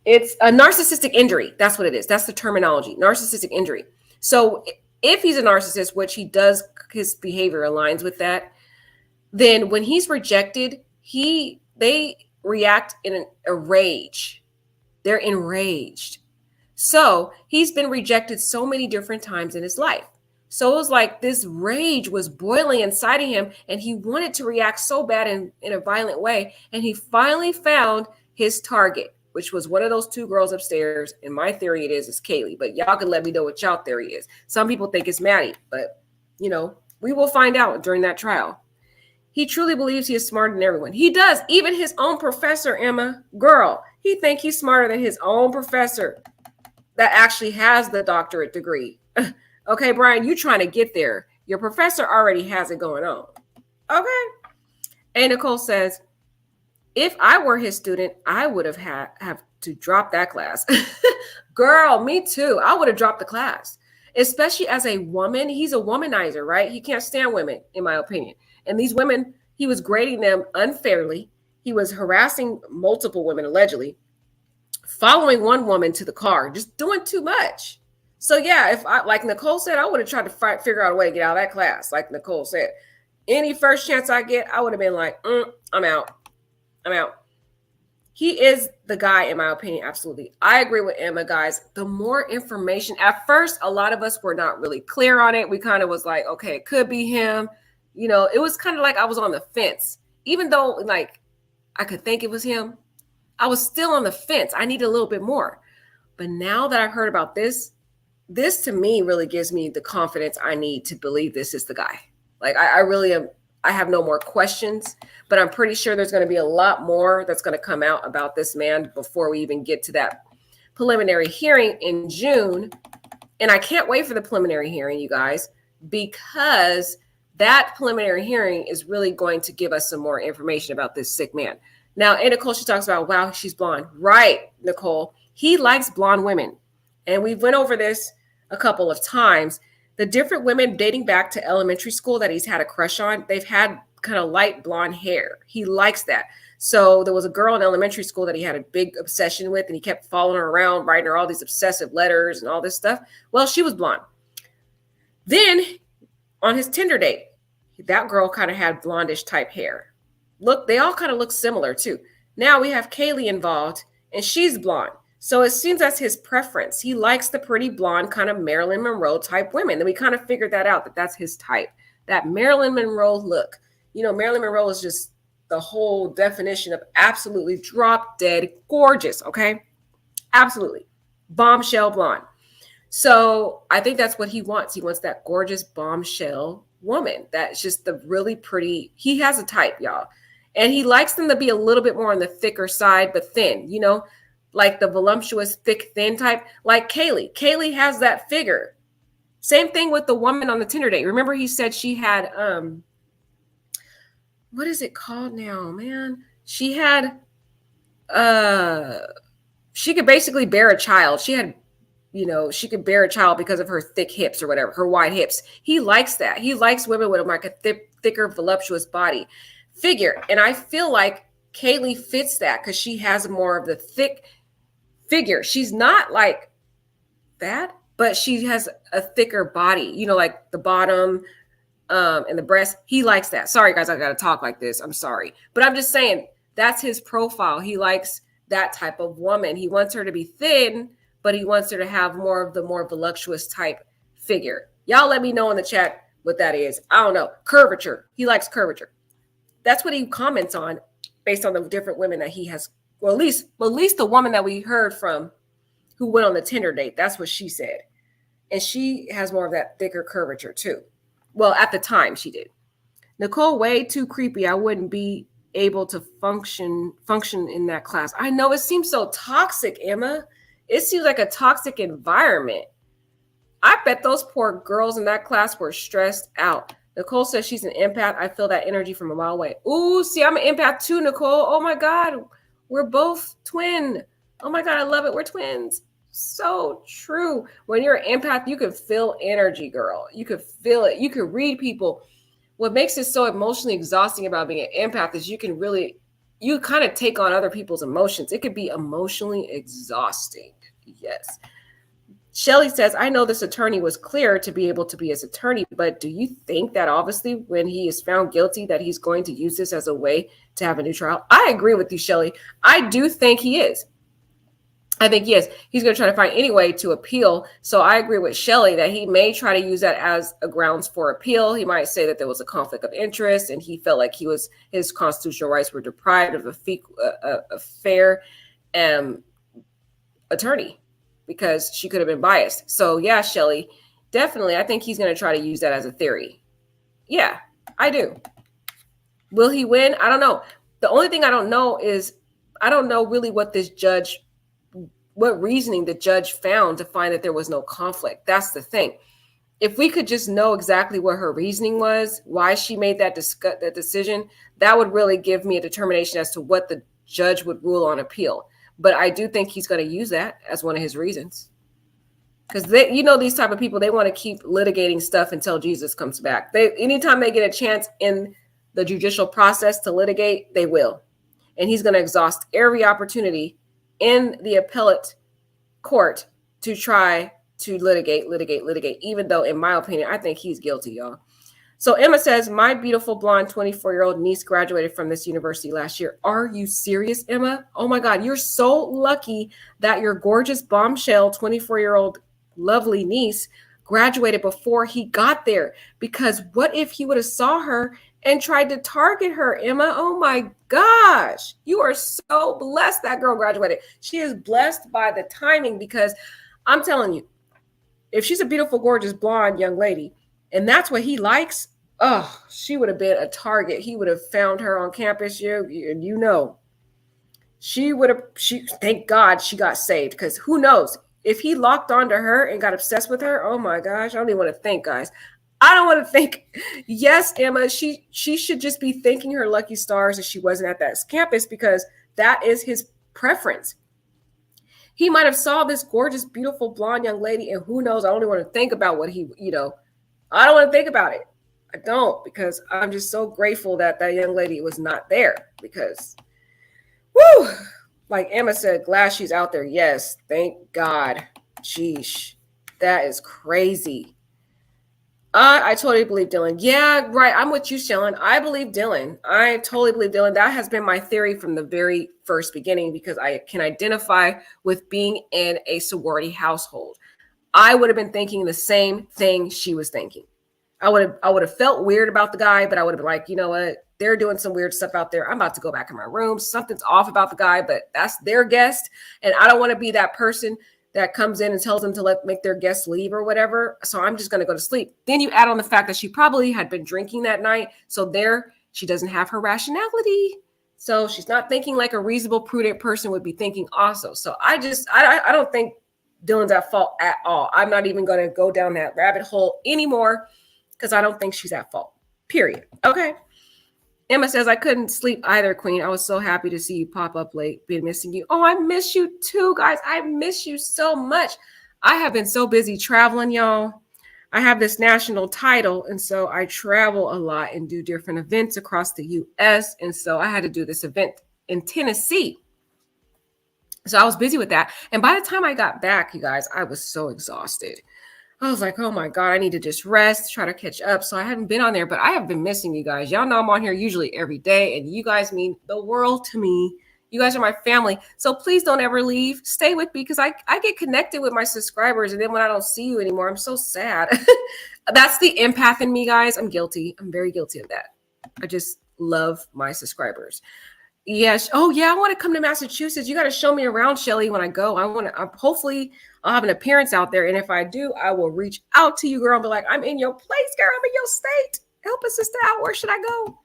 S2: It's a narcissistic injury. That's what it is. That's the terminology, narcissistic injury. So if he's a narcissist, which he does, his behavior aligns with that, then when he's rejected, they react in a rage. They're enraged. So he's been rejected so many different times in his life. So it was like this rage was boiling inside of him, and he wanted to react so bad in a violent way. And he finally found his target, which was one of those two girls upstairs. And my theory is Kaylee, but y'all can let me know what y'all theory is. Some people think it's Maddie, but we will find out during that trial. He truly believes he is smarter than everyone. He does. Even his own professor, Emma, girl, he think he's smarter than his own professor that actually has the doctorate degree. Okay, Bryan, you trying to get there. Your professor already has it going on. Okay. And Nicole says, if I were his student, I would have to drop that class. Girl, me too. I would have dropped the class, especially as a woman. He's a womanizer, right? He can't stand women, in my opinion. And these women, he was grading them unfairly. He was harassing multiple women, allegedly, following one woman to the car, just doing too much. So yeah, if I, like Nicole said, I would have tried to figure out a way to get out of that class. Like Nicole said, any first chance I get, I would have been like, I'm out. He is the guy, in my opinion. Absolutely. I agree with Emma, guys. The more information, at first, a lot of us were not really clear on it. We kind of was like, okay, it could be him. It was kind of like I was on the fence, even though like I could think it was him. I was still on the fence. I need a little bit more. But now that I've heard about this to me really gives me the confidence I need to believe this is the guy. Like I really am. I have no more questions, but I'm pretty sure there's going to be a lot more that's going to come out about this man before we even get to that preliminary hearing in June. And I can't wait for the preliminary hearing, you guys, because that preliminary hearing is really going to give us some more information about this sick man. Now, and Nicole, she talks about, wow, she's blonde. Right, Nicole. He likes blonde women. And we went over this a couple of times. The different women dating back to elementary school that he's had a crush on, they've had kind of light blonde hair. He likes that. So there was a girl in elementary school that he had a big obsession with, and he kept following her around, writing her all these obsessive letters and all this stuff. Well, she was blonde. Then on his Tinder date, that girl kind of had blondish type hair. Look, they all kind of look similar too. Now we have Kaylee involved, and she's blonde. So it seems that's his preference. He likes the pretty blonde kind of Marilyn Monroe type women. And we kind of figured that out, that that's his type, that Marilyn Monroe look. Marilyn Monroe is just the whole definition of absolutely drop dead gorgeous. Okay. Absolutely. Bombshell blonde. So I think that's what he wants. He wants that gorgeous bombshell woman. That's just the really pretty. He has a type, y'all. And he likes them to be a little bit more on the thicker side, but thin, like the voluptuous, thick, thin type, like Kaylee. Kaylee has that figure. Same thing with the woman on the Tinder date. Remember he said she had, what is it called now, man? She had, she could basically bear a child. She had, she could bear a child because of her thick hips or whatever, her wide hips. He likes that. He likes women with like a thicker, voluptuous body figure. And I feel like Kaylee fits that because she has more of the thick figure. She's not like that, but she has a thicker body, like the bottom and the breast. He likes that. Sorry, guys, I got to talk like this. I'm sorry. But I'm just saying that's his profile. He likes that type of woman. He wants her to be thin, but he wants her to have more of the more voluptuous type figure. Y'all let me know in the chat what that is. I don't know. Curvature. He likes curvature. That's what he comments on based on the different women that he has. Well, at least the woman that we heard from who went on the Tinder date, that's what she said. And she has more of that thicker curvature too. Well, at the time she did. Nicole, way too creepy. I wouldn't be able to function in that class. I know it seems so toxic, Emma. It seems like a toxic environment. I bet those poor girls in that class were stressed out. Nicole says she's an empath. I feel that energy from a mile away. Ooh, see, I'm an empath too, Nicole. Oh my God. We're both twin. Oh my God, I love it. We're twins. So true. When you're an empath, you can feel energy, girl. You can feel it. You can read people. What makes it so emotionally exhausting about being an empath is you kind of take on other people's emotions. It could be emotionally exhausting. Yes. Shelly says, I know this attorney was clear to be able to be his attorney, but do you think that obviously when he is found guilty that he's going to use this as a way to have a new trial? I agree with you, Shelly. I do think he is. I think, yes, he's going to try to find any way to appeal. So I agree with Shelley that he may try to use that as a grounds for appeal. He might say that there was a conflict of interest and he felt like his constitutional rights were deprived of a fair attorney because she could have been biased. So yeah, Shelley, definitely, I think he's going to try to use that as a theory. Yeah, I do. Will he win? I don't know. The only thing I don't know is I don't know really what reasoning the judge found to find that there was no conflict. That's the thing. If we could just know exactly what her reasoning was, why she made that decision, that would really give me a determination as to what the judge would rule on appeal. But I do think he's going to use that as one of his reasons. Because these type of people, they want to keep litigating stuff until Jesus comes back. Anytime they get a chance in the judicial process to litigate, they will. And he's going to exhaust every opportunity in the appellate court to try to litigate, even though, in my opinion, I think he's guilty, y'all. So Emma says, my beautiful blonde 24-year-old niece graduated from this university last year. Are you serious, Emma? Oh my God, you're so lucky that your gorgeous bombshell 24-year-old lovely niece graduated before he got there. Because what if he would have saw her and tried to target her, Emma? Oh my gosh, you are so blessed that girl graduated. She is blessed by the timing, because I'm telling you, if she's a beautiful, gorgeous, blonde young lady, and that's what he likes, oh, she would have been a target. He would have found her on campus. Thank God she got saved, because who knows? If he locked onto her and got obsessed with her, oh my gosh, I don't even want to think, guys. I don't want to think. Yes, Emma, she should just be thanking her lucky stars that she wasn't at that campus, because that is his preference. He might have saw this gorgeous, beautiful, blonde young lady, and who knows, I don't even want to think about what I don't want to think about it. I don't, because I'm just so grateful that that young lady was not there, because, whoo, like Emma said, glad she's out there. Yes, thank God. Sheesh, that is crazy. I totally believe Dylan. Yeah, right. I'm with you, Shellen. I believe Dylan. I totally believe Dylan. That has been my theory from the very first beginning, because I can identify with being in a sorority household. I would have been thinking the same thing she was thinking. I would have felt weird about the guy, but I would have been like, you know what? They're doing some weird stuff out there. I'm about to go back in my room. Something's off about the guy, but that's their guest. And I don't want to be that person that comes in and tells them to make their guests leave or whatever. So I'm just going to go to sleep. Then you add on the fact that she probably had been drinking that night. So there, she doesn't have her rationality. So she's not thinking like a reasonable, prudent person would be thinking also. So I don't think Dylan's at fault at all. I'm not even going to go down that rabbit hole anymore, because I don't think she's at fault, period. Okay. Emma says, I couldn't sleep either, Queen. I was so happy to see you pop up late. Been missing you. Oh, I miss you too, guys. I miss you so much. I have been so busy traveling, y'all. I have this national title, and so I travel a lot and do different events across the U.S., and so I had to do this event in Tennessee. So I was busy with that. And by the time I got back, you guys, I was so exhausted. I was like, oh my God, I need to just rest, try to catch up. So I haven't been on there, but I have been missing you guys. Y'all know I'm on here usually every day, and you guys mean the world to me. You guys are my family. So please don't ever leave. Stay with me, because I get connected with my subscribers, and then when I don't see you anymore, I'm so sad. That's the empath in me, guys. I'm guilty. I'm very guilty of that. I just love my subscribers. Yes. Oh yeah, I want to come to Massachusetts. You got to show me around, Shelley, when I go. Hopefully I'll have an appearance out there. And if I do, I will reach out to you, girl, and be like, I'm in your place, girl. I'm in your state. Help a sister out. Where should I go?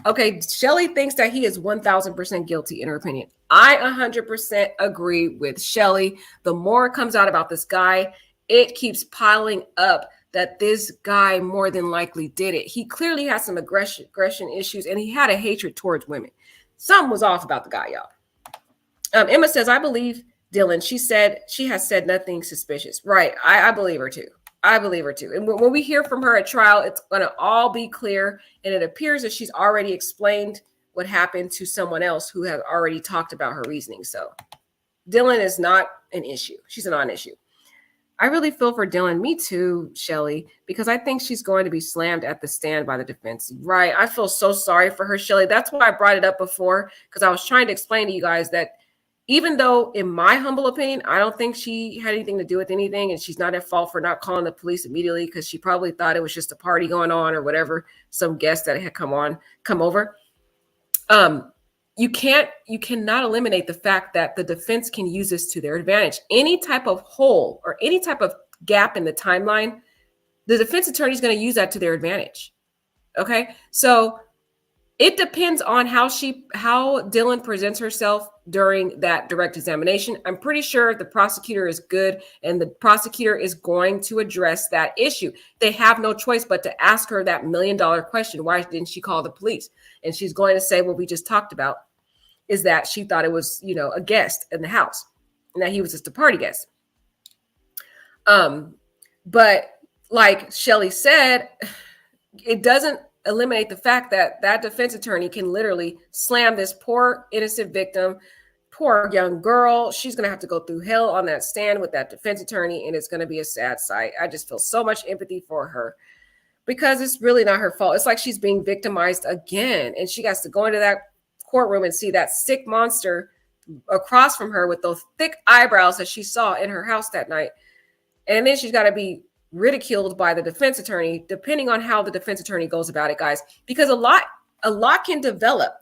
S2: Okay. Shelley thinks that he is 1000% guilty in her opinion. I 100% agree with Shelley. The more it comes out about this guy, it keeps piling up that this guy more than likely did it. He clearly has some aggression issues, and he had a hatred towards women. Something was off about the guy, y'all. Emma says, I believe Dylan. She has said nothing suspicious. Right. I believe her too. I believe her too. And when we hear from her at trial, it's going to all be clear. And it appears that she's already explained what happened to someone else who has already talked about her reasoning. So Dylan is not an issue. She's a non-issue. I really feel for Dylan. Me too, Shelley, because I think she's going to be slammed at the stand by the defense. Right. I feel so sorry for her, Shelley. That's why I brought it up before, because I was trying to explain to you guys that even though, in my humble opinion, I don't think she had anything to do with anything, and she's not at fault for not calling the police immediately, because she probably thought it was just a party going on or whatever, some guest that had come over. You cannot eliminate the fact that the defense can use this to their advantage. Any type of hole or any type of gap in the timeline, the defense attorney is going to use that to their advantage. Okay, so it depends on how Dylan presents herself during that direct examination. I'm pretty sure the prosecutor is good, and the prosecutor is going to address that issue. They have no choice but to ask her that $1 million question. Why didn't she call the police? And she's going to say what we just talked about, is that she thought it was, a guest in the house, and that he was just a party guest. But like Shelly said, it doesn't eliminate the fact that that defense attorney can literally slam this poor innocent victim, poor young girl. She's going to have to go through hell on that stand with that defense attorney, and it's going to be a sad sight. I just feel so much empathy for her, because it's really not her fault. It's like she's being victimized again, and she has to go into that courtroom and see that sick monster across from her with those thick eyebrows that she saw in her house that night. And then she's got to be ridiculed by the defense attorney, depending on how the defense attorney goes about it, guys, because a lot can develop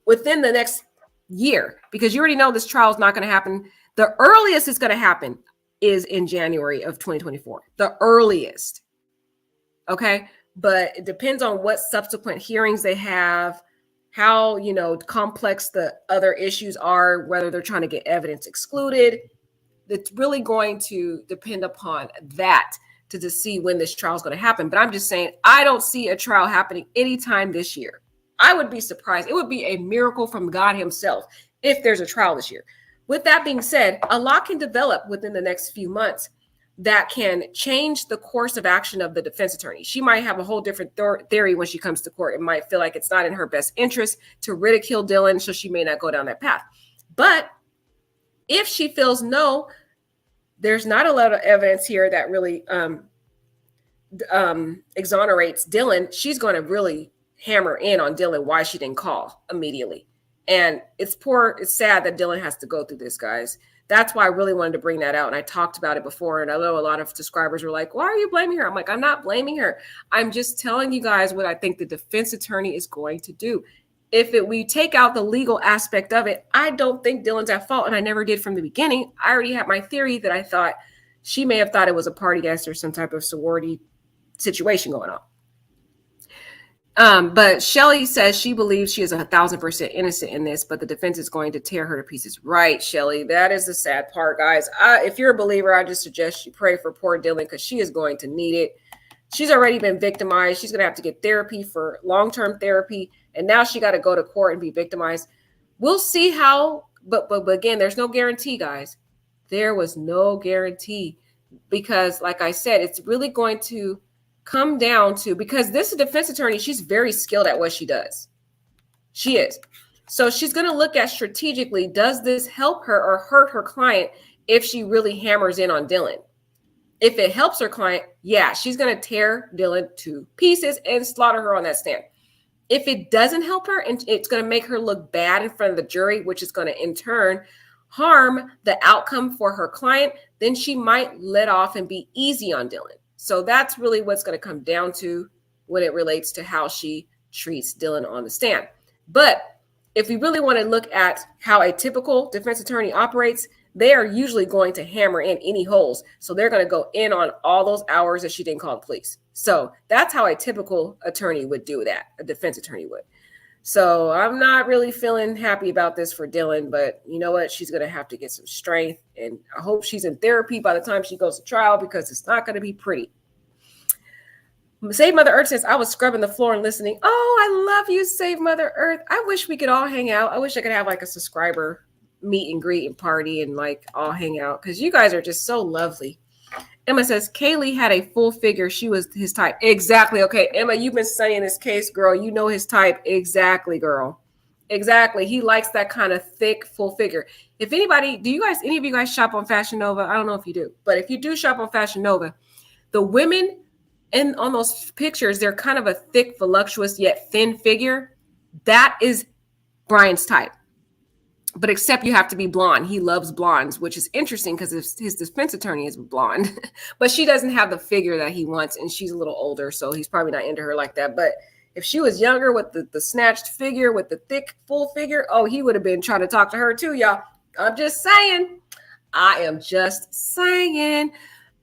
S2: within the next year, because you already know this trial is not going to happen. The earliest it's going to happen is in January of 2024, the earliest. Okay. But it depends on what subsequent hearings they have, how, complex the other issues are, whether they're trying to get evidence excluded. It's really going to depend upon that to see when this trial is going to happen. But I'm just saying, I don't see a trial happening anytime this year. I would be surprised. It would be a miracle from God himself if there's a trial this year. With that being said, a lot can develop within the next few months that can change the course of action of the defense attorney. She might have a whole different theory when she comes to court. It might feel like it's not in her best interest to ridicule Dylan, so she may not go down that path. But if she feels no, there's not a lot of evidence here that really exonerates Dylan, she's going to really hammer in on Dylan why she didn't call immediately. And it's sad that Dylan has to go through this, guys. That's why I really wanted to bring that out. And I talked about it before. And I know a lot of subscribers were like, why are you blaming her? I'm like, I'm not blaming her. I'm just telling you guys what I think the defense attorney is going to do. If we take out the legal aspect of it, I don't think Dylan's at fault. And I never did from the beginning. I already had my theory that I thought she may have thought it was a party guest or some type of sorority situation going on. But Shelly says she believes she is 1,000% innocent in this, but the defense is going to tear her to pieces. Right, Shelly. That is the sad part, guys. If you're a believer, I just suggest you pray for poor Dylan, because she is going to need it. She's already been victimized. She's going to have to get therapy, for long-term therapy. And now she got to go to court and be victimized. We'll see how, but again, there's no guarantee, guys. There was no guarantee, because like I said, it's really going to come down to, because this defense attorney, she's very skilled at what she does. She is. So she's going to look at strategically, does this help her or hurt her client if she really hammers in on Dylan? If it helps her client, yeah, she's going to tear Dylan to pieces and slaughter her on that stand. If it doesn't help her, and it's going to make her look bad in front of the jury, which is going to in turn harm the outcome for her client, then she might let off and be easy on Dylan. So that's really what's going to come down to when it relates to how she treats Dylan on the stand. But if we really want to look at how a typical defense attorney operates, they are usually going to hammer in any holes. So they're going to go in on all those hours that she didn't call the police. So that's how a typical attorney would do that, a defense attorney would. So I'm not really feeling happy about this for Dylan, but you know what? She's going to have to get some strength, and I hope she's in therapy by the time she goes to trial, because it's not going to be pretty. Save Mother Earth says, I was scrubbing the floor and listening. Oh, I love you, Save Mother Earth. I wish we could all hang out. I wish I could have like a subscriber meet and greet and party and like all hang out, because you guys are just so lovely. Emma says, Kaylee had a full figure. She was his type. Exactly. Okay, Emma, you've been studying this case, girl. You know his type. Exactly, girl. Exactly. He likes that kind of thick, full figure. If anybody, any of you guys shop on Fashion Nova? I don't know if you do, but if you do shop on Fashion Nova, the women on those pictures, they're kind of a thick, voluptuous, yet thin figure. That is Bryan's type. But except you have to be blonde. He loves blondes, which is interesting because his defense attorney is blonde. But she doesn't have the figure that he wants, and she's a little older, so he's probably not into her like that. But if she was younger with the snatched figure, with the thick, full figure, oh, he would have been trying to talk to her too, y'all. I'm just saying. I am just saying.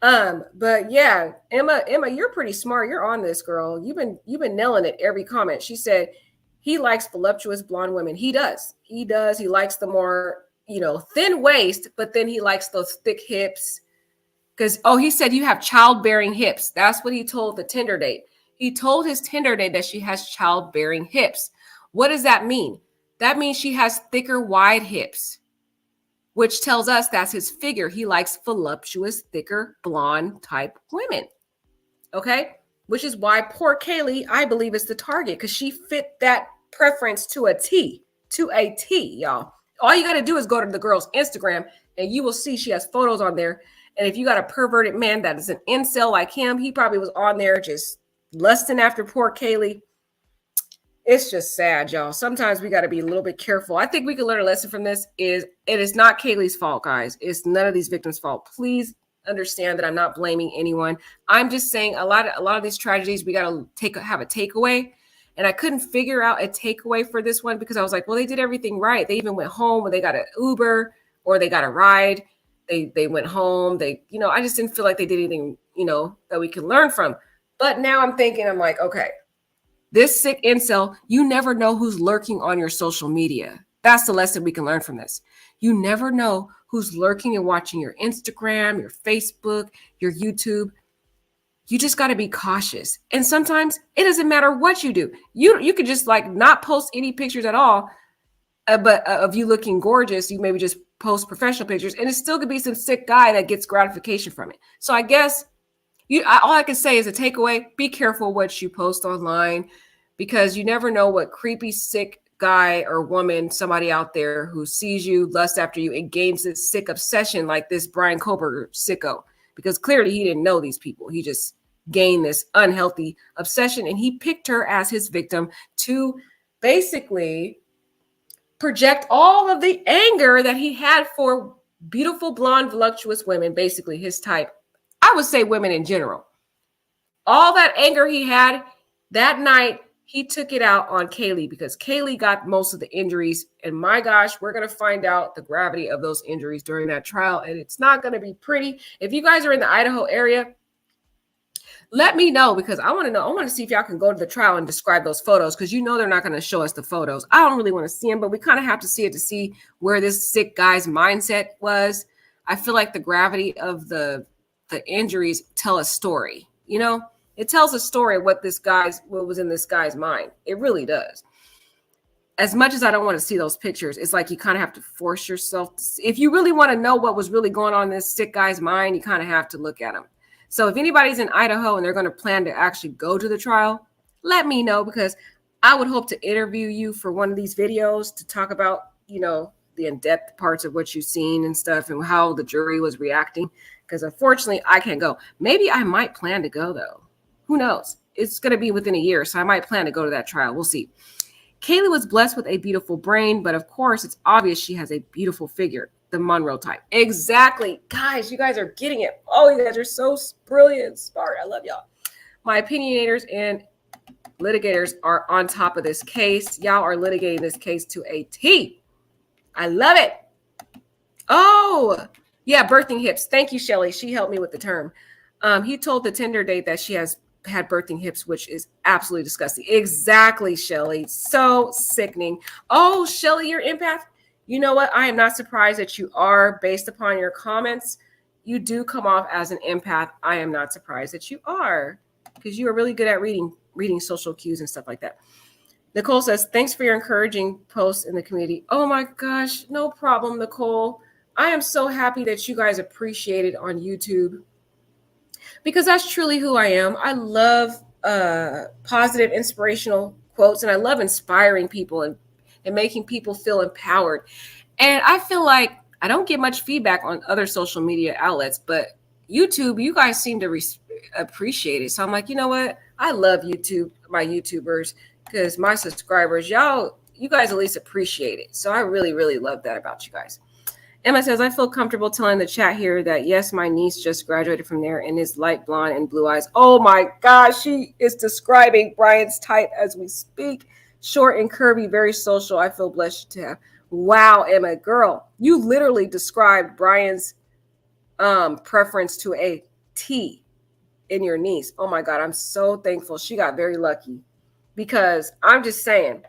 S2: But yeah, Emma, you're pretty smart. You're on this, girl. You've been nailing it every comment. She said he likes voluptuous blonde women. He does. He likes the more, thin waist, but then he likes those thick hips. Because, he said you have childbearing hips. That's what he told the Tinder date. He told his Tinder date that she has childbearing hips. What does that mean? That means she has thicker, wide hips, which tells us that's his figure. He likes voluptuous, thicker, blonde type women. Okay? Which is why poor Kaylee, I believe, is the target, because she fit that preference to a T, y'all. All you got to do is go to the girl's Instagram and you will see she has photos on there. And if you got a perverted man that is an incel like him, he probably was on there just lusting after poor Kaylee. It's just sad, y'all. Sometimes we got to be a little bit careful. I think we can learn a lesson from this is it is not Kaylee's fault, guys. It's none of these victims' fault. Please understand that I'm not blaming anyone. I'm just saying a lot of these tragedies, we got to have a takeaway. And I couldn't figure out a takeaway for this one because I was like, well, they did everything right. They even went home when they got an Uber or they got a ride. They went home. I just didn't feel like they did anything, that we can learn from. But now I'm like, okay, this sick incel, you never know who's lurking on your social media. That's the lesson we can learn from this. You never know who's lurking and watching your Instagram, your Facebook, your YouTube. You just got to be cautious. And sometimes it doesn't matter what you do. You could just not post any pictures at all, but of you looking gorgeous. You maybe just post professional pictures, and it still could be some sick guy that gets gratification from it. So I guess all I can say is a takeaway: be careful what you post online, because you never know what creepy, sick guy or woman, somebody out there who sees you, lusts after you, and gains this sick obsession like this Bryan Kohberger sicko. Because clearly he didn't know these people. He just gained this unhealthy obsession, and he picked her as his victim to basically project all of the anger that he had for beautiful, blonde, voluptuous women, basically his type. I would say women in general. All that anger he had that night, he took it out on Kaylee because Kaylee got most of the injuries. And my gosh, we're going to find out the gravity of those injuries during that trial. And it's not going to be pretty. If you guys are in the Idaho area, let me know, because I want to know. I want to see if y'all can go to the trial and describe those photos, because they're not going to show us the photos. I don't really want to see them, but we kind of have to see it to see where this sick guy's mindset was. I feel like the gravity of the injuries tell a story, It tells a story of what was in this guy's mind. It really does. As much as I don't want to see those pictures, it's like you kind of have to force yourself to see. If you really want to know what was really going on in this sick guy's mind, you kind of have to look at him. So if anybody's in Idaho and they're going to plan to actually go to the trial, let me know, because I would hope to interview you for one of these videos to talk about, the in-depth parts of what you've seen and stuff and how the jury was reacting. Because unfortunately, I can't go. Maybe I might plan to go, though. Who knows? It's going to be within a year, so I might plan to go to that trial. We'll see. Kaylee was blessed with a beautiful brain, but of course, it's obvious she has a beautiful figure, the Monroe type. Exactly. Guys, you guys are getting it. Oh, you guys are so brilliant, smart. I love y'all. My opinionators and litigators are on top of this case. Y'all are litigating this case to a T. I love it. Oh, yeah, birthing hips. Thank you, Shelly. She helped me with the term. He told the Tinder date that she has had birthing hips, which is absolutely disgusting. Exactly, Shelly. So sickening. Oh, Shelly, you're empath. You know what? I am not surprised that you are, based upon your comments. You do come off as an empath. I am not surprised that you are, because you are really good at reading social cues and stuff like that. Nicole says, thanks for your encouraging posts in the community. Oh my gosh, no problem, Nicole. I am so happy that you guys appreciate it on YouTube, because that's truly who I am. I love positive, inspirational quotes, and I love inspiring people and making people feel empowered. And I feel like I don't get much feedback on other social media outlets, but YouTube, you guys seem to appreciate it. So I'm like, you know what? I love YouTube, my YouTubers, because my subscribers, y'all you guys at least appreciate it. So I really, really love that about you guys. Emma says, I feel comfortable telling the chat here that yes, my niece just graduated from there and is light blonde and blue eyes. Oh my gosh, she is describing Bryan's type as we speak. Short and curvy, very social. I feel blessed to have. Wow, Emma, girl, you literally described Bryan's preference to a T in your niece. Oh my God, I'm so thankful. She got very lucky, because I'm just saying,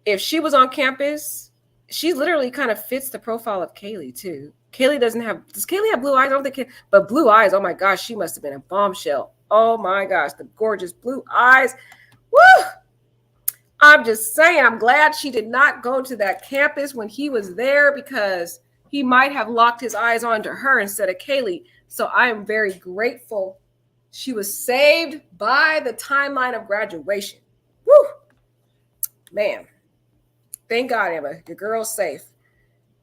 S2: if she was on campus, she literally kind of fits the profile of Kaylee too. Does Kaylee have blue eyes? I don't think, but blue eyes. Oh my gosh, she must have been a bombshell. Oh my gosh, the gorgeous blue eyes. Woo! I'm just saying, I'm glad she did not go to that campus when he was there, because he might have locked his eyes onto her instead of Kaylee. So I am very grateful she was saved by the timeline of graduation. Woo! Man. Thank God, Emma. Your girl's safe.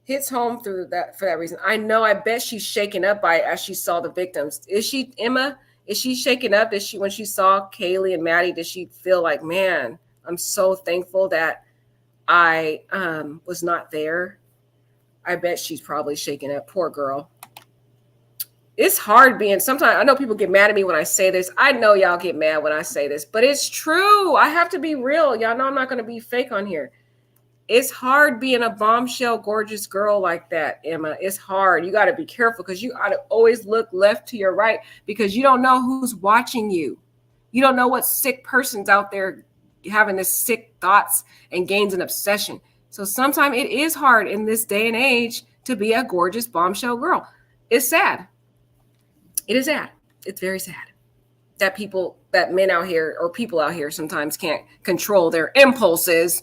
S2: Hits home through that for that reason. I know. I bet she's shaken up by it as she saw the victims. Is she, Emma? Is she shaken up? Did she, when she saw Kaylee and Maddie, did she feel like, man, I'm so thankful that I was not there? I bet she's probably shaken up. Poor girl. It's hard being, sometimes I know people get mad at me when I say this. I know y'all get mad when I say this, but it's true. I have to be real. Y'all know I'm not going to be fake on here. It's hard being a bombshell, gorgeous girl like that, Emma. It's hard. You got to be careful, because you got to always look left to your right, because you don't know who's watching you. You don't know what sick person's out there having this sick thoughts and gains an obsession. So sometimes it is hard in this day and age to be a gorgeous bombshell girl. It's sad. It is sad. It's very sad that men out here, or people out here, sometimes can't control their impulses.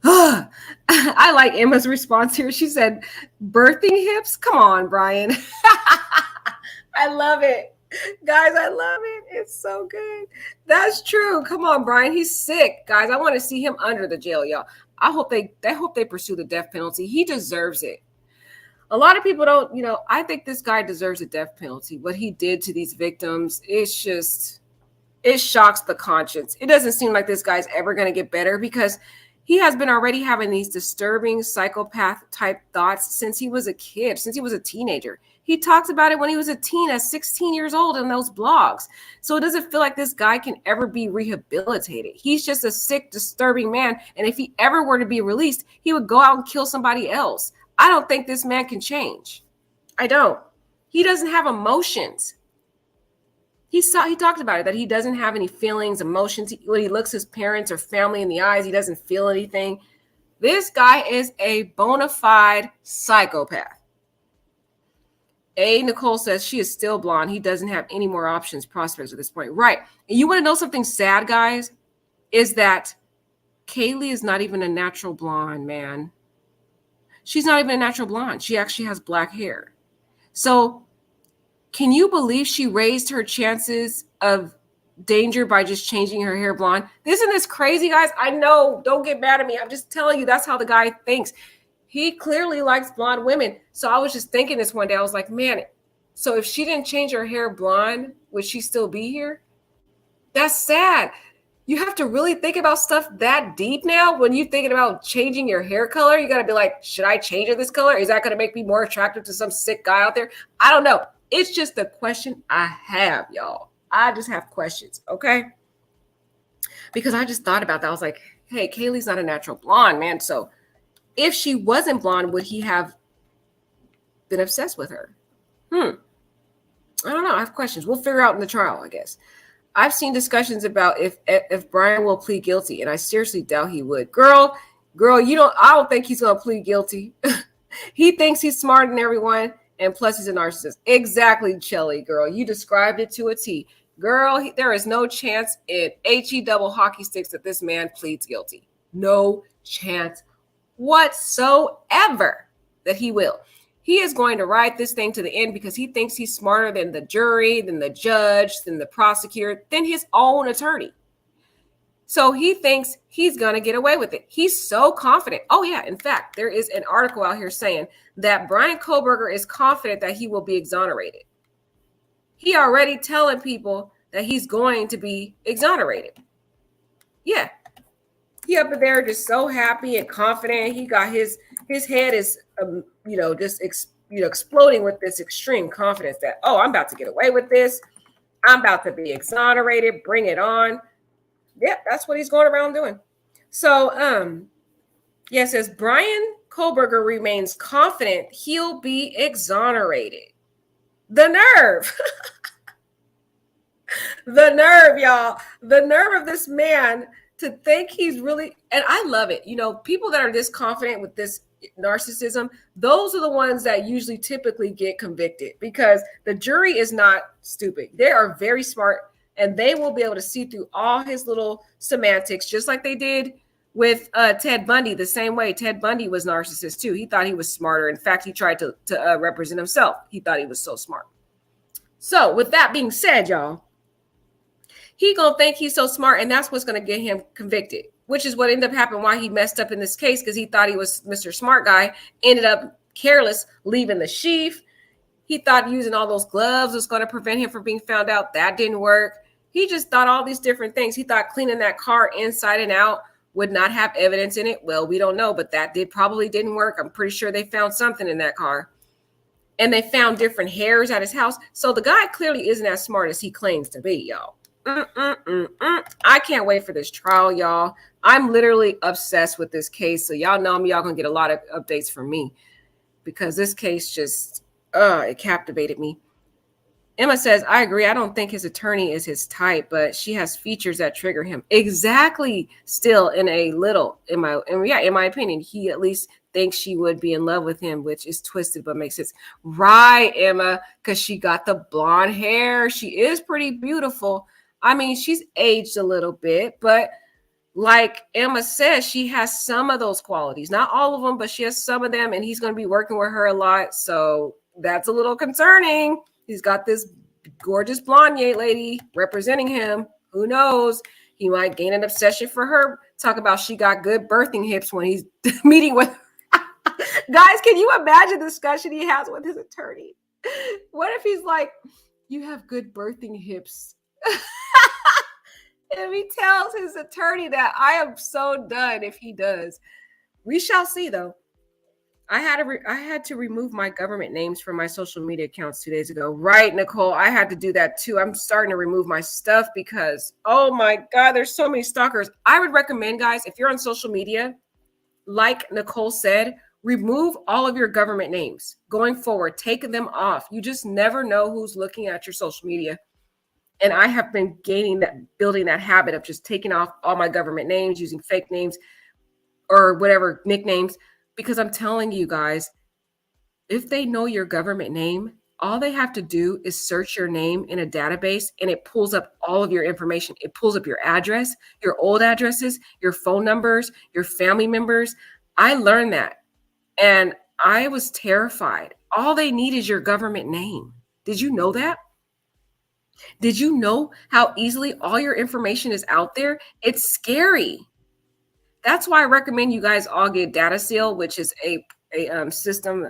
S2: I like Emma's response here. She said, birthing hips? Come on, Bryan. I love it. Guys, I love it. It's so good. That's true. Come on, Bryan. He's sick. Guys, I want to see him under the jail, y'all. I hope they pursue the death penalty. He deserves it. A lot of people don't, I think this guy deserves a death penalty. What he did to these victims, it shocks the conscience. It doesn't seem like this guy's ever going to get better, because he has been already having these disturbing psychopath type thoughts since he was a kid, since he was a teenager. He talks about it when he was a teen at 16 years old in those blogs. So it doesn't feel like this guy can ever be rehabilitated. He's just a sick, disturbing man. And if he ever were to be released, he would go out and kill somebody else. I don't think this man can change. I don't. He doesn't have emotions. He talked about it, that he doesn't have any feelings, emotions. When he looks his parents or family in the eyes, he doesn't feel anything. This guy is a bona fide psychopath. Nicole says she is still blonde. He doesn't have any more options, prospects at this point. Right. And you want to know something sad, guys? Is that Kaylee is not even a natural blonde, man. She's not even a natural blonde. She actually has black hair. So can you believe she raised her chances of danger by just changing her hair blonde? Isn't this crazy, guys? I know. Don't get mad at me. I'm just telling you, that's how the guy thinks. He clearly likes blonde women. So I was just thinking this one day. I was like, man, so if she didn't change her hair blonde, would she still be here? That's sad. You have to really think about stuff that deep now. When you're thinking about changing your hair color, you got to be like, should I change it this color? Is that going to make me more attractive to some sick guy out there? I don't know. It's just a question I have, y'all. I just have questions, okay? Because I just thought about that. I was like, hey, Kaylee's not a natural blonde, man. So if she wasn't blonde, would he have been obsessed with her? I don't know. I have questions. We'll figure out in the trial, I guess. I've seen discussions about if Bryan will plead guilty, and I seriously doubt he would. Girl, I don't think he's going to plead guilty. He thinks he's smarter than everyone, and plus he's a narcissist. Exactly, Shelly, girl. You described it to a T. Girl, there is no chance in HE double hockey sticks that this man pleads guilty. No chance whatsoever that he will. He is going to ride this thing to the end because he thinks he's smarter than the jury, than the judge, than the prosecutor, than his own attorney. So he thinks he's going to get away with it. He's so confident. Oh, yeah. In fact, there is an article out here saying that Bryan Kohberger is confident that he will be exonerated. He already telling people that he's going to be exonerated. Yeah. He up there just so happy and confident. He got his head is just exploding with this extreme confidence that, oh, I'm about to get away with this. I'm about to be exonerated. Bring it on. Yep, that's what he's going around doing. So it says Bryan Kohberger remains confident he'll be exonerated. The nerve. The nerve, y'all. The nerve of this man to think he's really, and I love it. People that are this confident with this narcissism, those are the ones that usually typically get convicted because the jury is not stupid. They are very smart and they will be able to see through all his little semantics, just like they did with Ted Bundy. The same way Ted Bundy was narcissist too. He thought he was smarter. In fact, he tried to represent himself. He thought he was so smart. So with that being said, y'all, he gonna think he's so smart, and that's what's gonna get him convicted, which is what ended up happening why he messed up in this case, because he thought he was Mr. Smart Guy, ended up careless, leaving the sheath. He thought using all those gloves was gonna prevent him from being found out. That didn't work. He just thought all these different things. He thought cleaning that car inside and out would not have evidence in it. Well, we don't know, but that probably didn't work. I'm pretty sure they found something in that car. And they found different hairs at his house. So the guy clearly isn't as smart as he claims to be, y'all. I can't wait for this trial, y'all. I'm literally obsessed with this case. So y'all know me. Y'all gonna get a lot of updates from me because this case just, it captivated me. Emma says, I agree. I don't think his attorney is his type, but she has features that trigger him. Exactly. Still in my opinion, he at least thinks she would be in love with him, which is twisted, but makes sense. Right, Emma, because she got the blonde hair. She is pretty beautiful. I mean, she's aged a little bit, but like Emma says, she has some of those qualities. Not all of them, but she has some of them, and he's going to be working with her a lot. So that's a little concerning. He's got this gorgeous blonde lady representing him. Who knows? He might gain an obsession for her. Talk about she got good birthing hips when he's meeting with her. Guys, can you imagine the discussion he has with his attorney? What if he's like, you have good birthing hips? If he tells his attorney that, I am so done if he does. We shall see, though. I had to remove my government names from my social media accounts 2 days ago. Right, Nicole? I had to do that too. I'm starting to remove my stuff because, oh my God, there's so many stalkers. I would recommend, guys, if you're on social media, like Nicole said, remove all of your government names. Going forward, take them off. You just never know who's looking at your social media. And I have been building that habit of just taking off all my government names, using fake names or whatever nicknames. Because I'm telling you guys, if they know your government name, all they have to do is search your name in a database and it pulls up all of your information. It pulls up your address, your old addresses, your phone numbers, your family members. I learned that and I was terrified. All they need is your government name. Did you know that? Did you know how easily all your information is out there? It's scary. That's why I recommend you guys all get Data Seal, which is a system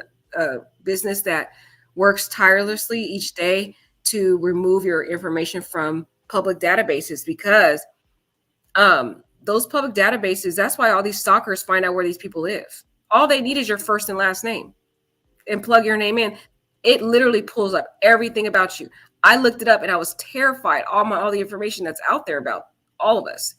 S2: business that works tirelessly each day to remove your information from public databases, because those public databases, that's why all these stalkers find out where these people live. All they need is your first and last name and plug your name in. It literally pulls up everything about you. I looked it up and I was terrified. All the information that's out there about all of us.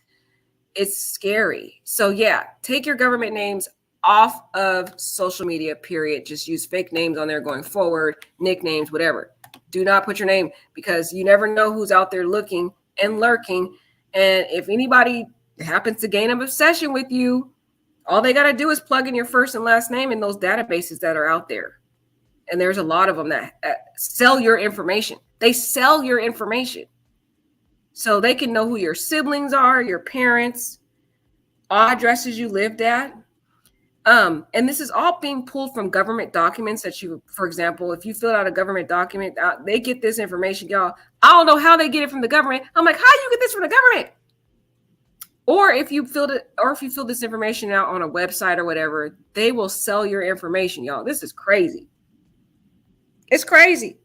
S2: It's scary. So yeah, take your government names off of social media, period. Just use fake names on there going forward, nicknames, whatever. Do not put your name, because you never know who's out there looking and lurking. And if anybody happens to gain an obsession with you, all they got to do is plug in your first and last name in those databases that are out there. And there's a lot of them that sell your information. They sell your information. So they can know who your siblings are, your parents, all addresses you lived at. And this is all being pulled from government documents that you, for example, if you fill out a government document, they get this information, y'all. I don't know how they get it from the government. I'm like, how do you get this from the government? Or if you fill this information out on a website or whatever, they will sell your information, y'all. This is crazy. It's crazy.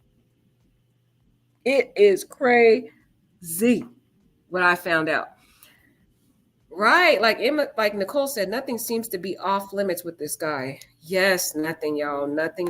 S2: It is crazy what I found out. Right. Like Emma, like Nicole said, nothing seems to be off limits with this guy. Yes, nothing, y'all. Nothing.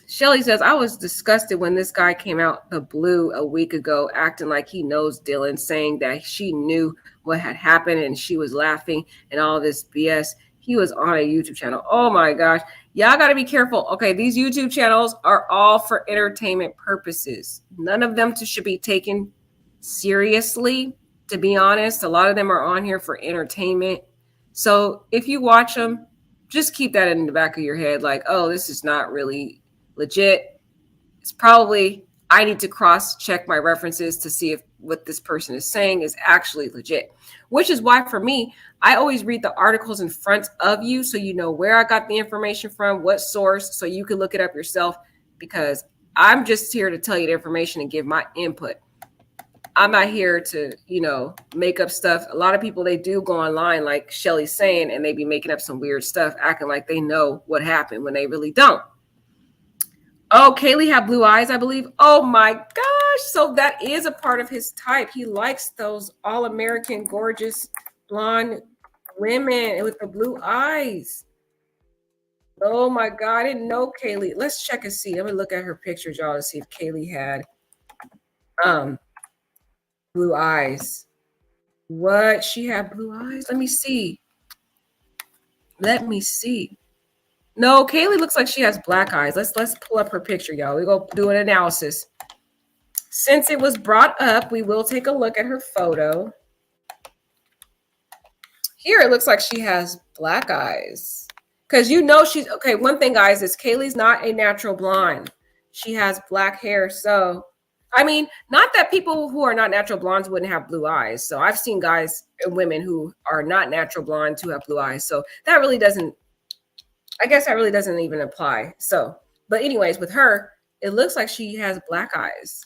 S2: Shelly says, I was disgusted when this guy came out the blue a week ago, acting like he knows Dylan, saying that she knew what had happened and she was laughing and all this BS. He was on a YouTube channel. Oh my gosh. Y'all got to be careful. Okay, these YouTube channels are all for entertainment purposes. None of them should be taken seriously, to be honest. A lot of them are on here for entertainment. So if you watch them, just keep that in the back of your head, like, oh, this is not really legit. It's probably, I need to cross check my references to see if what this person is saying is actually legit, which is why for me, I always read the articles in front of you so you know where I got the information from, what source, so you can look it up yourself, because I'm just here to tell you the information and give my input. I'm not here to, make up stuff. A lot of people, they do go online, like Shelly's saying, and they be making up some weird stuff, acting like they know what happened when they really don't. Oh, Kaylee had blue eyes, I believe. Oh my gosh. So that is a part of his type. He likes those all-American, gorgeous, blonde women with the blue eyes. Oh my God. I didn't know Kaylee. Let's check and see. Let me look at her pictures, y'all, to see if Kaylee had blue eyes. What? She had blue eyes? Let me see. No, Kaylee looks like she has black eyes. Let's pull up her picture, y'all. We go do an analysis. Since it was brought up, we will take a look at her photo. Here, it looks like she has black eyes. Because she's, okay, one thing, guys, is Kaylee's not a natural blonde. She has black hair. So, I mean, not that people who are not natural blondes wouldn't have blue eyes. So I've seen guys and women who are not natural blondes who have blue eyes. So that really doesn't, I guess that really doesn't even apply. So, but anyways, with her, it looks like she has black eyes.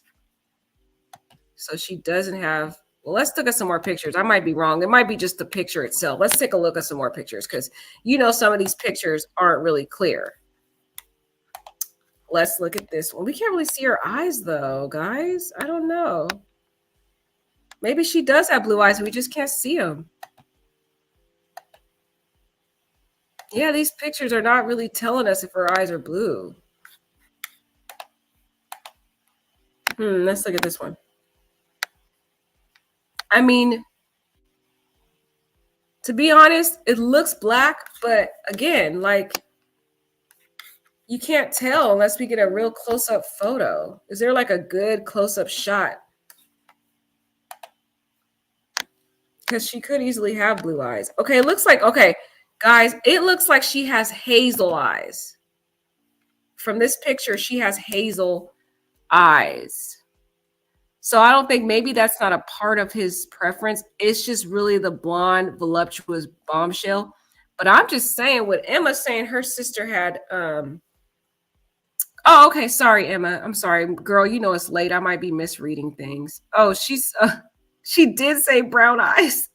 S2: So she doesn't have, well, let's look at some more pictures. I might be wrong. It might be just the picture itself. Let's take a look at some more pictures because some of these pictures aren't really clear. Let's look at this one. We can't really see her eyes though, guys. I don't know. Maybe she does have blue eyes. We just can't see them. Yeah, these pictures are not really telling us if her eyes are blue. Let's look at this one. I mean, to be honest, it looks black, but again, like, you can't tell unless we get a real close-up photo. Is there like a good close-up shot? Because she could easily have blue eyes. Okay, it looks like, okay, guys, it looks like she has hazel eyes. From this picture, she has hazel eyes. So I don't think, maybe that's not a part of his preference. It's just really the blonde, voluptuous bombshell. But I'm just saying, what Emma's saying, her sister had, oh, okay, sorry, Emma. I'm sorry, girl, it's late. I might be misreading things. Oh, she did say brown eyes.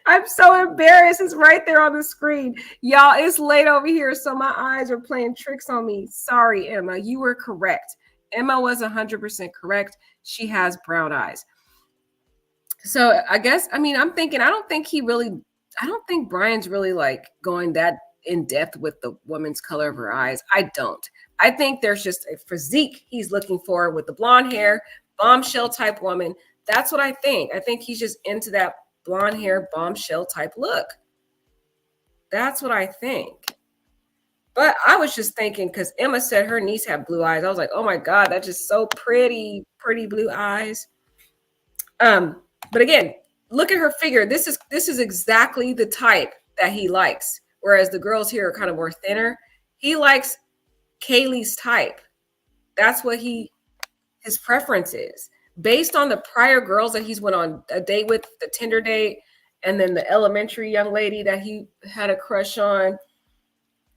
S2: I'm so embarrassed. It's right there on the screen. Y'all, it's late over here, so my eyes are playing tricks on me. Sorry, Emma. You were correct. Emma was 100% correct. She has brown eyes. So I guess, I'm thinking, I don't think Bryan's really like going that in depth with the woman's color of her eyes. I don't. I think there's just a physique he's looking for with the blonde hair, bombshell type woman. That's what I think. I think he's just into that blonde hair, bombshell type look. That's what I think. But I was just thinking, because Emma said her niece had blue eyes. I was like, oh my God, that's just so pretty, pretty blue eyes. But again, look at her figure. This is exactly the type that he likes. Whereas the girls here are kind of more thinner. He likes Kaylee's type. That's what his preference is. Based on the prior girls that he's went on a date with, the Tinder date, and then the elementary young lady that he had a crush on,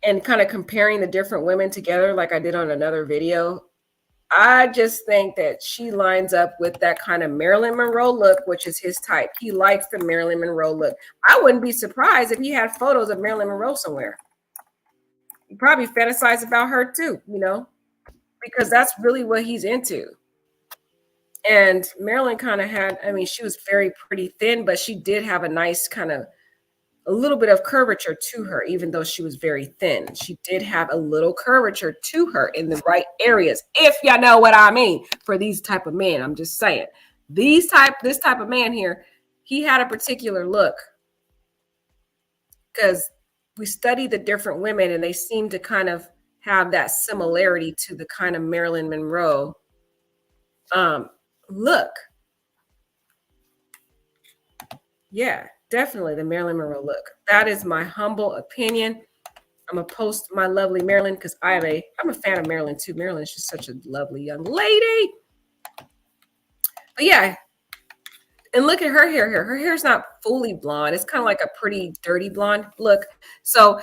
S2: and kind of comparing the different women together like I did on another video, I just think that she lines up with that kind of Marilyn Monroe look, which is his type. He likes the Marilyn Monroe look. I wouldn't be surprised if he had photos of Marilyn Monroe somewhere. He probably fantasized about her too, because that's really what he's into. And Marilyn kind of had, I mean, she was very pretty thin, but she did have a nice kind of a little bit of curvature to her, even though she was very thin. She did have a little curvature to her in the right areas, if y'all know what I mean, for these type of men. I'm just saying. This type of man here, he had a particular look. Because we study the different women and they seem to kind of have that similarity to the kind of Marilyn Monroe look. Yeah, definitely the Marilyn Monroe look. That is my humble opinion. I'm gonna post my lovely Marilyn because I'm a fan of Marilyn too. Marilyn is just such a lovely young lady. But yeah, and look at her hair here. Her hair's not fully blonde. It's kind of like a pretty dirty blonde look. So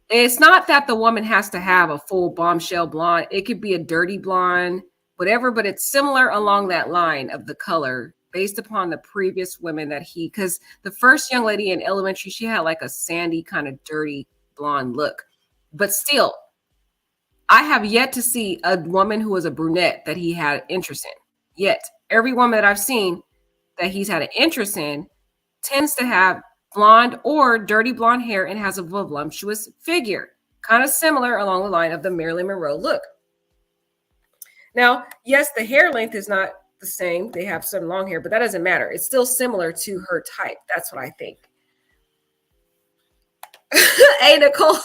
S2: it's not that the woman has to have a full bombshell blonde. It could be a dirty blonde, whatever, but it's similar along that line of the color based upon the previous women that because the first young lady in elementary, she had like a sandy kind of dirty blonde look. But still, I have yet to see a woman who was a brunette that he had interest in. Yet, every woman that I've seen that he's had an interest in tends to have blonde or dirty blonde hair and has a voluptuous figure, kind of similar along the line of the Marilyn Monroe look. Now, yes, the hair length is not the same. They have some long hair, but that doesn't matter. It's still similar to her type. That's what I think. Hey, Nicole.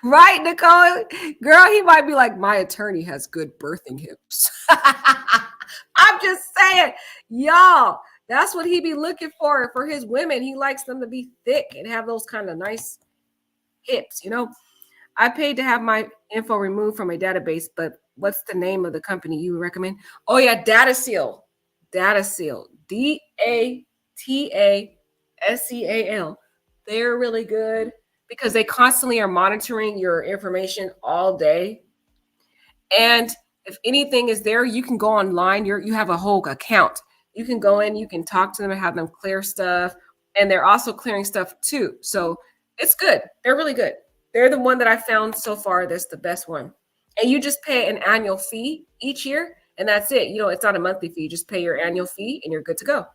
S2: Right, Nicole? Girl, he might be like, my attorney has good birthing hips. I'm just saying, y'all, that's what he be looking for his women. He likes them to be thick and have those kind of nice hips, you know? I paid to have my info removed from a database, but what's the name of the company you would recommend? Oh, yeah, Data Seal. Data Seal. DATASEAL. They're really good because they constantly are monitoring your information all day. And if anything is there, you can go online. You have a whole account. You can go in, you can talk to them and have them clear stuff. And they're also clearing stuff too. So it's good. They're really good. They're the one that I found so far that's the best one. And you just pay an annual fee each year, and that's it. You know, it's not a monthly fee. You just pay your annual fee, and you're good to go.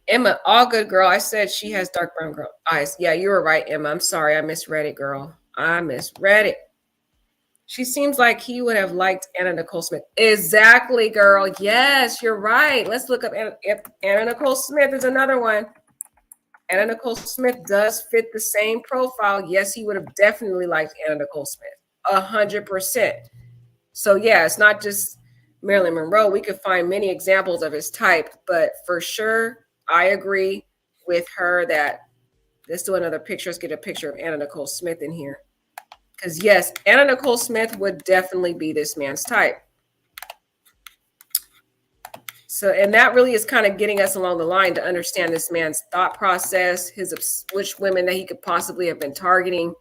S2: Emma, all good, girl. I said she has dark brown eyes. Yeah, you were right, Emma. I'm sorry. I misread it, girl. I misread it. She seems like he would have liked Anna Nicole Smith. Exactly, girl. Yes, you're right. Let's look up Anna Nicole Smith is another one. Anna Nicole Smith does fit the same profile. Yes, he would have definitely liked Anna Nicole Smith. 100%. So yeah, it's not just Marilyn Monroe. We could find many examples of his type, but for sure, I agree with her that let's do another picture. Let's get a picture of Anna Nicole Smith in here. Because yes, Anna Nicole Smith would definitely be this man's type. So, and that really is kind of getting us along the line to understand this man's thought process, which women that he could possibly have been targeting.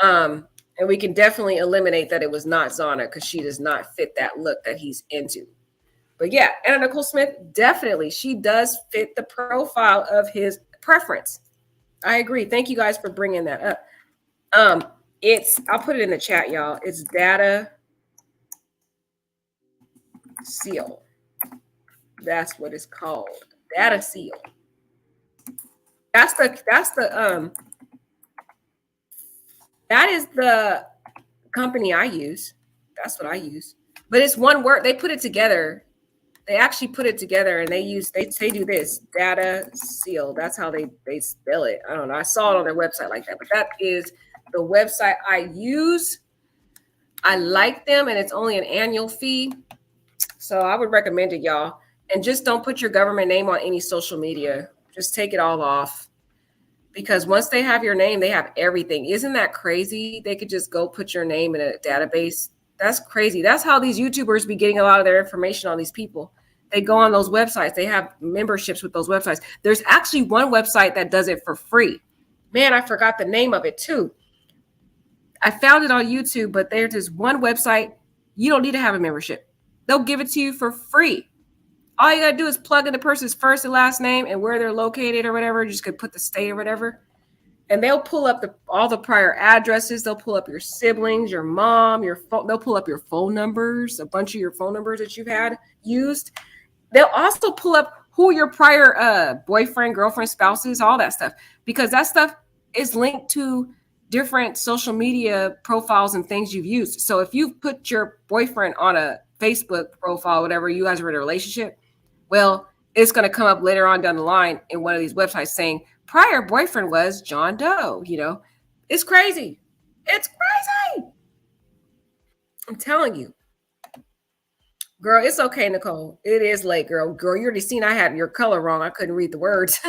S2: And we can definitely eliminate that it was not Zana because she does not fit that look that he's into. But yeah, Anna Nicole Smith, definitely. She does fit the profile of his preference. I agree. Thank you guys for bringing that up. I'll put it in the chat, y'all. It's Data Seal. That's what it's called. Data Seal. That is the company I use. That's what I use. But it's one word. They put it together. They actually put it together and they do this. Data Seal. That's how they spell it. I don't know. I saw it on their website like that. But that is the website I use. I like them and it's only an annual fee. So I would recommend it, y'all. And just don't put your government name on any social media. Just take it all off. Because once they have your name, they have everything. Isn't that crazy? They could just go put your name in a database. That's crazy. That's how these YouTubers be getting a lot of their information on these people. They go on those websites. They have memberships with those websites. There's actually one website that does it for free. Man, I forgot the name of it too. I found it on YouTube, but there's this one website. You don't need to have a membership. They'll give it to you for free. All you got to do is plug in the person's first and last name and where they're located or whatever. You just could put the state or whatever. and they'll pull up all the prior addresses. They'll pull up your siblings, your mom, your phone. They'll pull up your phone numbers, a bunch of your phone numbers that you've had used. They'll also pull up who your prior boyfriend, girlfriend, spouses, all that stuff, because that stuff is linked to different social media profiles and things you've used. So if you put your boyfriend on a Facebook profile, whatever, you guys are in a relationship, well, it's going to come up later on down the line in one of these websites saying prior boyfriend was John Doe. You know, it's crazy. It's crazy. I'm telling you. Girl, it's okay, Nicole. It is late, girl. Girl, you already seen I had your color wrong. I couldn't read the words.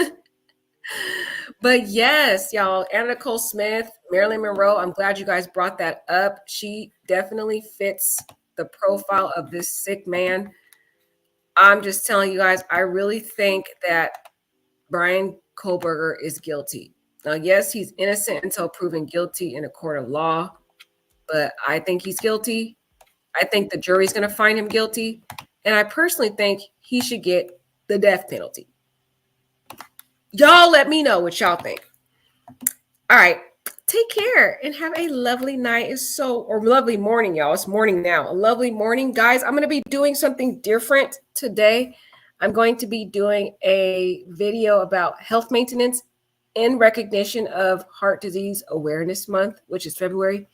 S2: But yes, y'all, Anna Nicole Smith, Marilyn Monroe, I'm glad you guys brought that up. She definitely fits the profile of this sick man. I'm just telling you guys, I really think that Bryan Kohberger is guilty. Now, yes, he's innocent until proven guilty in a court of law, but I think he's guilty. I think the jury's going to find him guilty. And I personally think he should get the death penalty. Y'all let me know what y'all think. All right. Take care and have a lovely night. Or lovely morning, y'all. It's morning now. A lovely morning. Guys, I'm going to be doing something different today. I'm going to be doing a video about health maintenance in recognition of Heart Disease Awareness Month, which is February.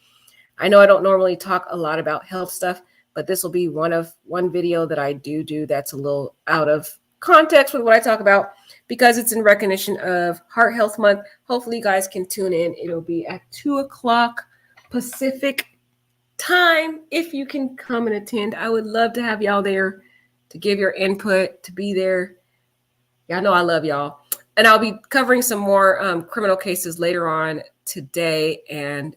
S2: I know I don't normally talk a lot about health stuff, but this will be one video that I do that's a little out of context with what I talk about because it's in recognition of Heart Health Month. Hopefully you guys can tune in. It'll be at 2:00 Pacific time. If you can come and attend, I would love to have y'all there to give your input, to be there. Y'all know I love y'all. And I'll be covering some more criminal cases later on today and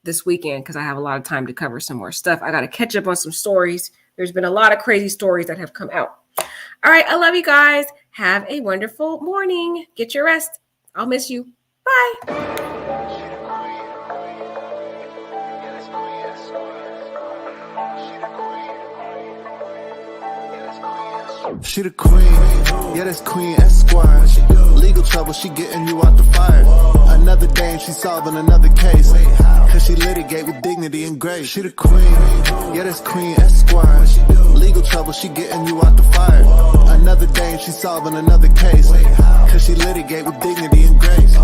S2: this weekend because I have a lot of time to cover some more stuff. I got to catch up on some stories. There's been a lot of crazy stories that have come out. All right. I love you guys. Have a wonderful morning. Get your rest. I'll miss you. Bye.
S1: She the queen, yeah, that's Queen Esquire. Legal trouble, she getting you out the fire. Another day and she solving another case. Cause she litigate with dignity and grace. She the queen, yeah, that's Queen Esquire. Legal trouble, she getting you out the fire. Another day and she solving another case. Cause she litigate with dignity and grace.